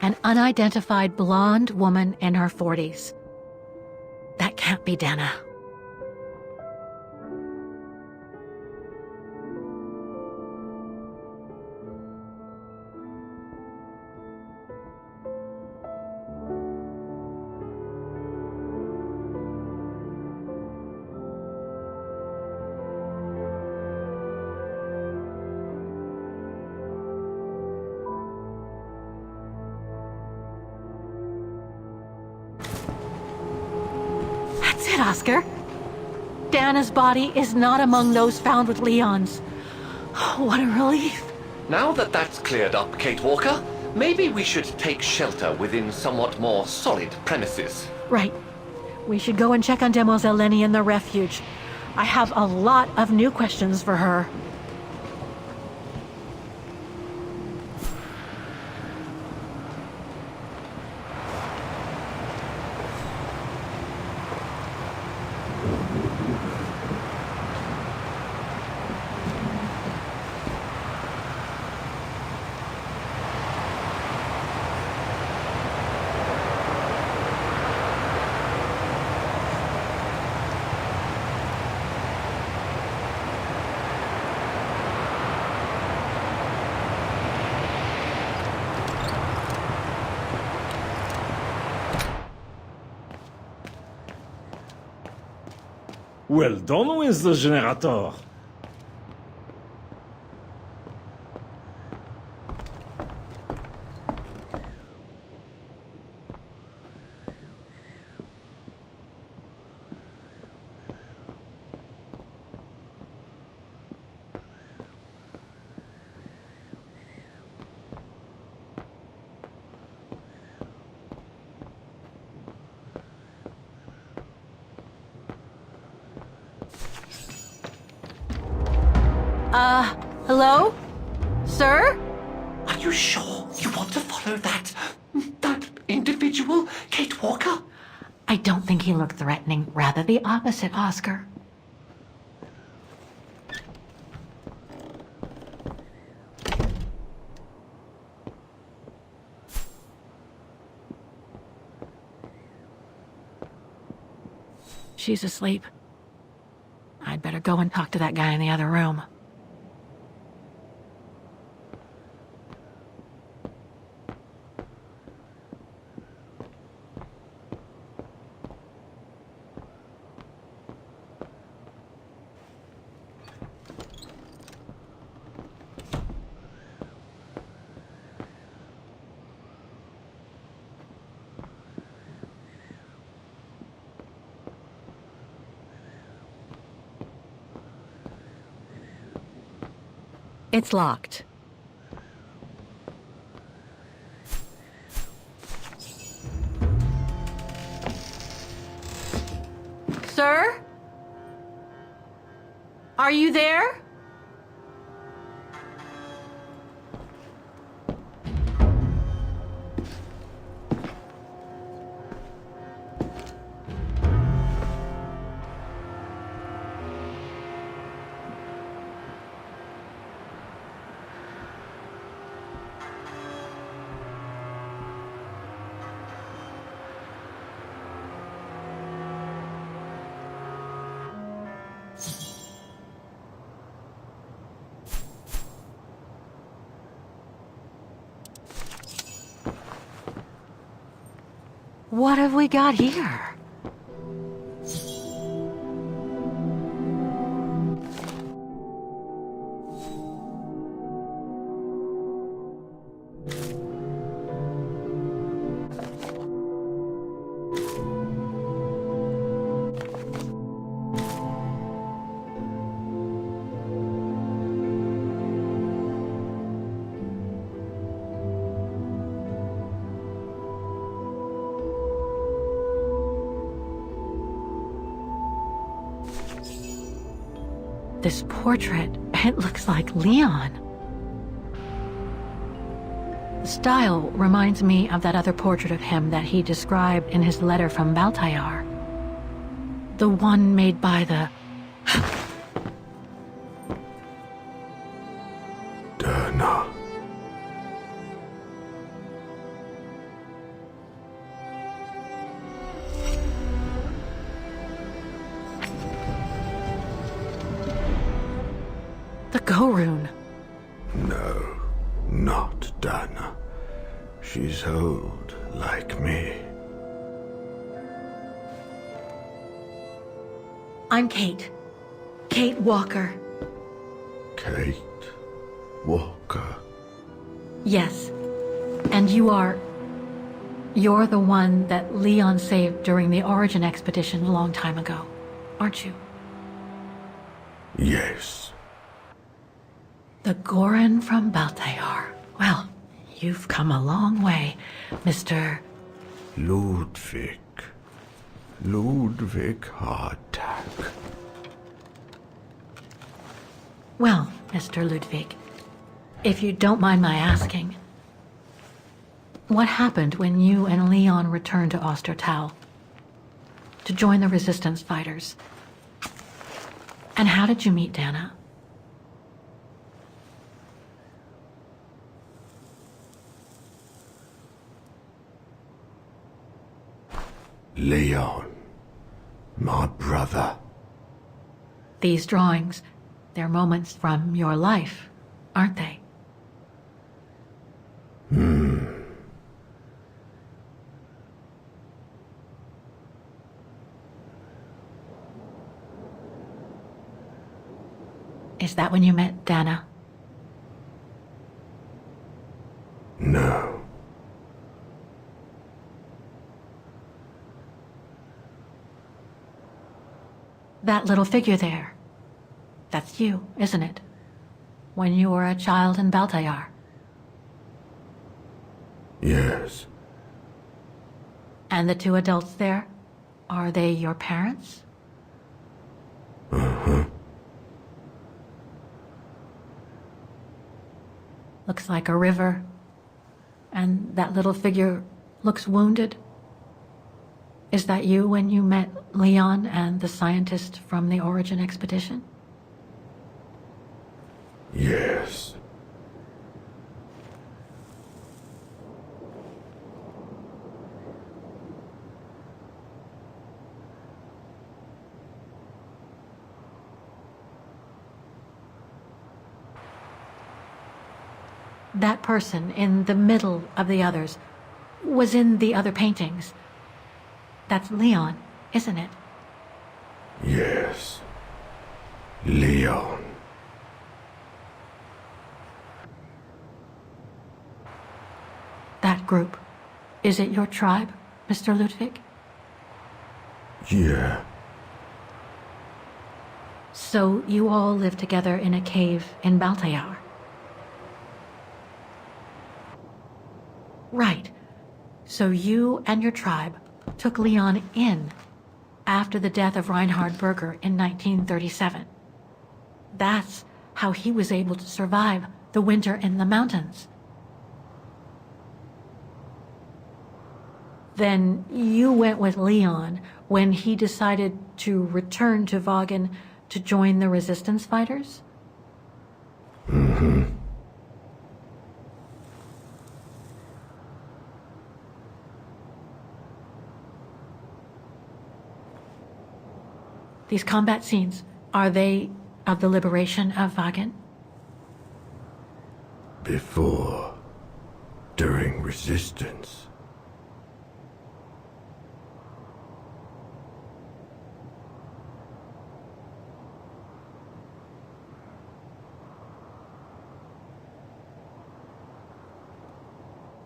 An unidentified blonde woman in her 40s. That can't be Dana. That's it, Oscar. Dana's body is not among those found with Leon's. What a relief. Now that that's cleared up, Kate Walker, maybe we should take shelter within somewhat more solid premises. Right. We should go and check on Demoiselle Lenny in the refuge. I have a lot of new questions for her. Well done with the generator. Hello? Sir? Are you sure you want to follow that individual, Kate Walker? I don't think he looked threatening. Rather the opposite, Oscar. She's asleep. I'd better go and talk to that guy in the other room. It's locked. Sir? Are you there? What have we got here? This portrait, it looks like Leon. The style reminds me of that other portrait of him that he described in his letter from Baltayar. The one made by the... Derna. the Go rune. No, not Dana. She's old, like me. I'm Kate. Kate Walker. Kate Walker. Yes. And you're the one that Leon saved during the Origin expedition a long time ago, aren't you? Yes. The Goran from Baltayar. Well, you've come a long way, Mr. Ludwig. Ludwig Hardtack. Well, Mr. Ludwig, if you don't mind my asking, what happened when you and Leon returned to Ostertal to join the Resistance fighters? And how did you meet Dana? Leon. My brother. These drawings, they're moments from your life, aren't they? Is that when you met Dana? No. That little figure there. That's you, isn't it? When you were a child in Baltayar. Yes. And the two adults there, are they your parents? Uh-huh. Looks like a river. And that little figure looks wounded. Is that you when you met Leon and the scientist from the Origin expedition? Yes. That person in the middle of the others was in the other paintings. That's Leon, isn't it? Yes. Leon. That group. Is it your tribe, Mr. Ludwig? Yeah. So you all live together in a cave in Baltayar? Right. So you and your tribe took Leon in after the death of Reinhard Berger in 1937. That's how he was able to survive the winter in the mountains. Then you went with Leon when he decided to return to Vaughan to join the Resistance fighters? Mm-hmm. These combat scenes, are they of the liberation of Vaughan? Before. During Resistance.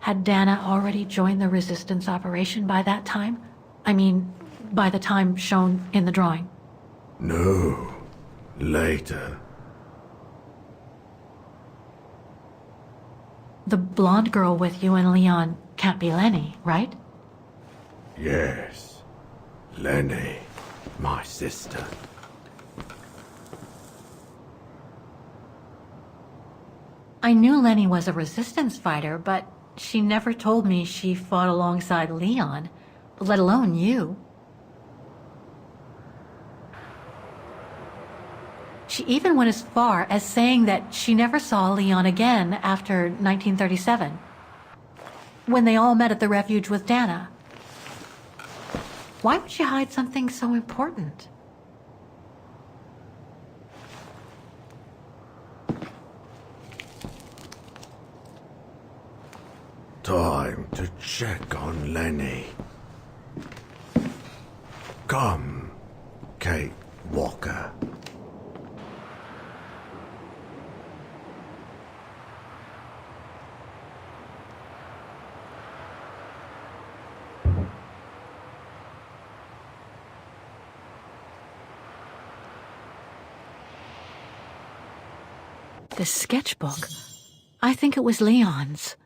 Had Dana already joined the resistance operation by that time? I mean, by the time shown in the drawing. No. Later. The blonde girl with you and Leon can't be Lenny, right? Yes. Lenny. My sister. I knew Lenny was a resistance fighter, but she never told me she fought alongside Leon, let alone you. She even went as far as saying that she never saw Leon again after 1937, when they all met at the refuge with Dana. Why would she hide something so important? Time to check on Lenny. Come, Kate Walker. The sketchbook. I think it was Leon's.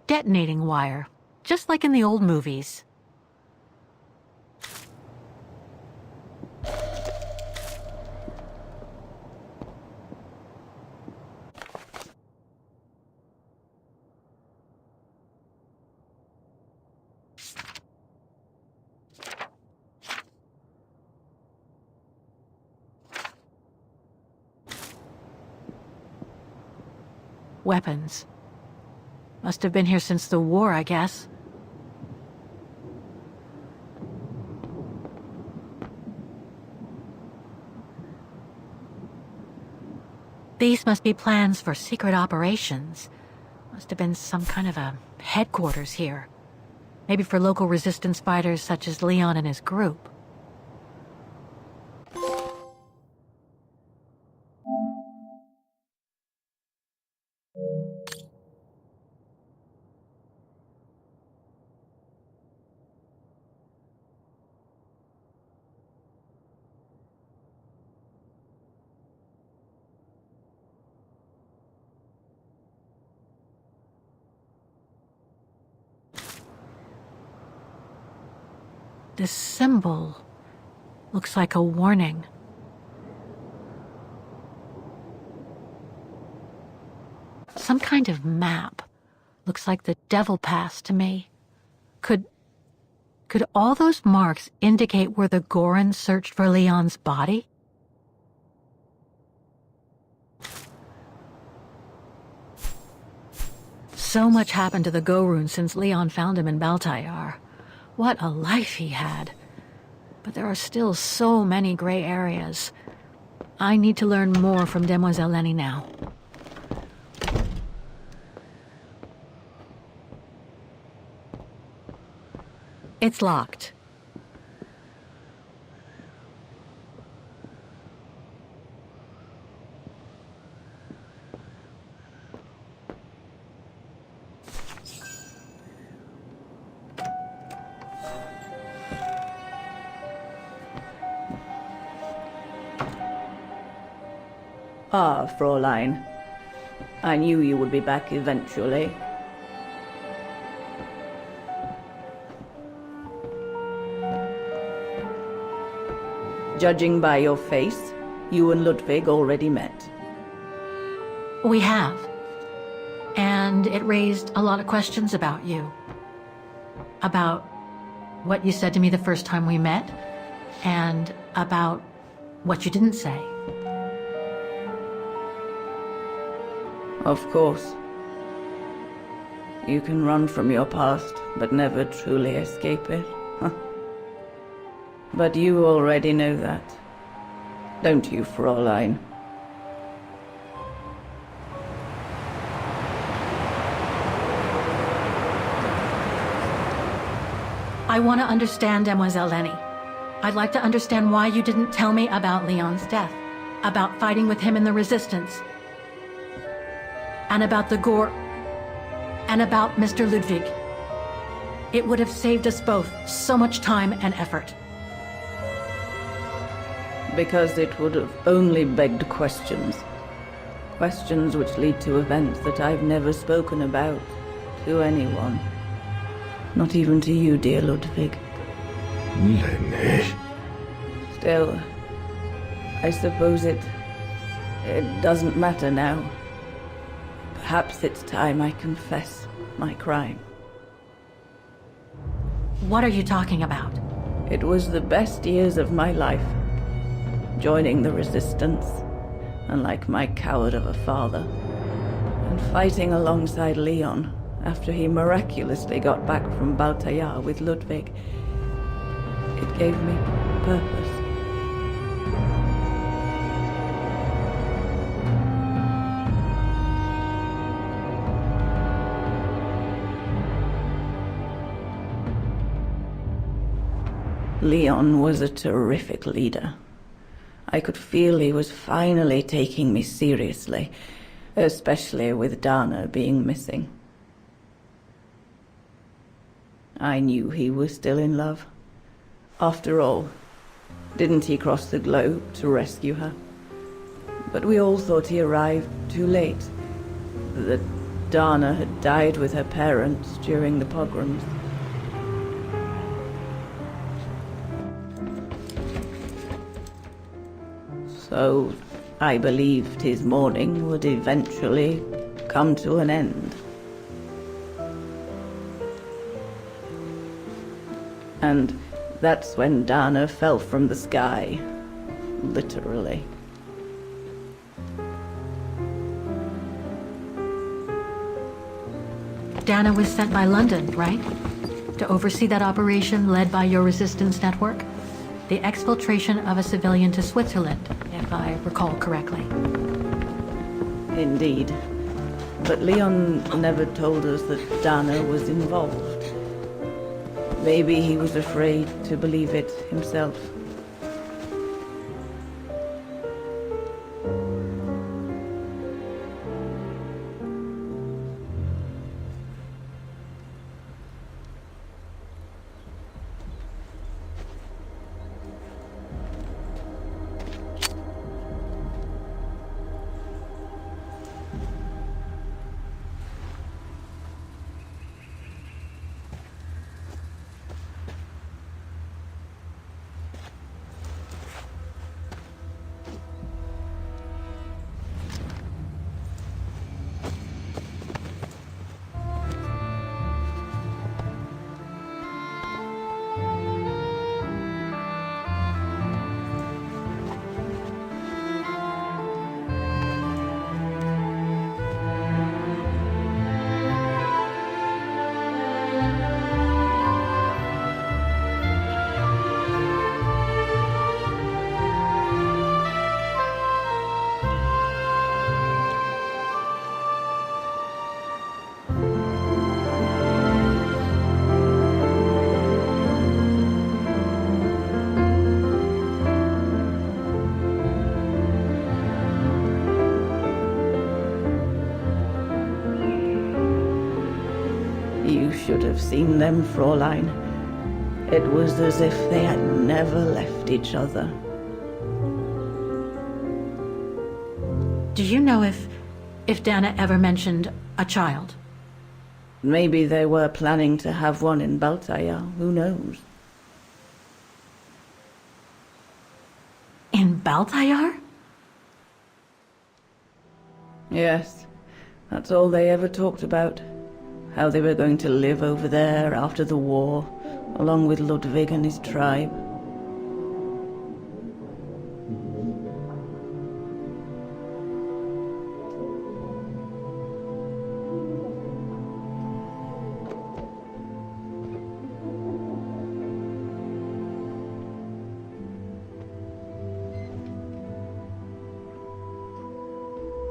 Detonating wire, just like in the old movies. Weapons. Must have been here since the war, I guess. These must be plans for secret operations. Must have been some kind of a headquarters here. Maybe for local resistance fighters such as Leon and his group. This symbol looks like a warning. Some kind of map. Looks like the Devil Pass to me. Could all those marks indicate where the Gorons searched for Leon's body? So much happened to the Gorun since Leon found him in Baltayar. What a life he had. But there are still so many gray areas. I need to learn more from Demoiselle Lenny now. It's locked. Ah, Fräulein. I knew you would be back eventually. Judging by your face, you and Ludwig already met. We have. And it raised a lot of questions about you. About what you said to me the first time we met, and about what you didn't say. Of course. You can run from your past, but never truly escape it. But you already know that. Don't you, Fräulein? I want to understand Demoiselle Lenny. I'd like to understand why you didn't tell me about Leon's death, about fighting with him in the Resistance, and about the gore, and about Mr. Ludwig. It would have saved us both so much time and effort. Because it would have only begged questions. Questions which lead to events that I've never spoken about to anyone. Not even to you, dear Ludwig. Lenny. Still, I suppose it doesn't matter now. Perhaps it's time I confess my crime. What are you talking about? It was the best years of my life. Joining the Resistance, unlike my coward of a father, and fighting alongside Leon after he miraculously got back from Baltayar with Ludwig. It gave me purpose. Leon was a terrific leader. I could feel he was finally taking me seriously, especially with Dana being missing. I knew he was still in love. After all, didn't he cross the globe to rescue her? But we all thought he arrived too late, that Dana had died with her parents during the pogroms. So I believed his mourning would eventually come to an end. And that's when Dana fell from the sky, literally. Dana was sent by London, right? To oversee that operation led by your Resistance network? The exfiltration of a civilian to Switzerland, if I recall correctly. Indeed. But Leon never told us that Dana was involved. Maybe he was afraid to believe it himself. You should have seen them, Fräulein. It was as if they had never left each other. Do you know if if Dana ever mentioned a child. Maybe they were planning to have one in Baltaya, who knows? In Baltayar? Yes, that's all they ever talked about. How they were going to live over there after the war, along with Ludwig and his tribe.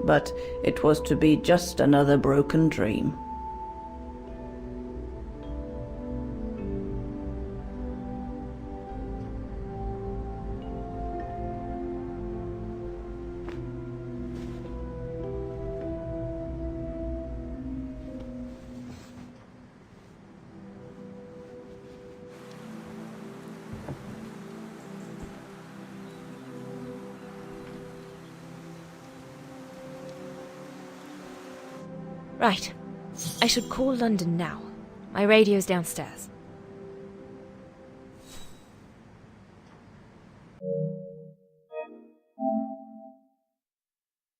But it was to be just another broken dream. Right. I should call London now. My radio's downstairs.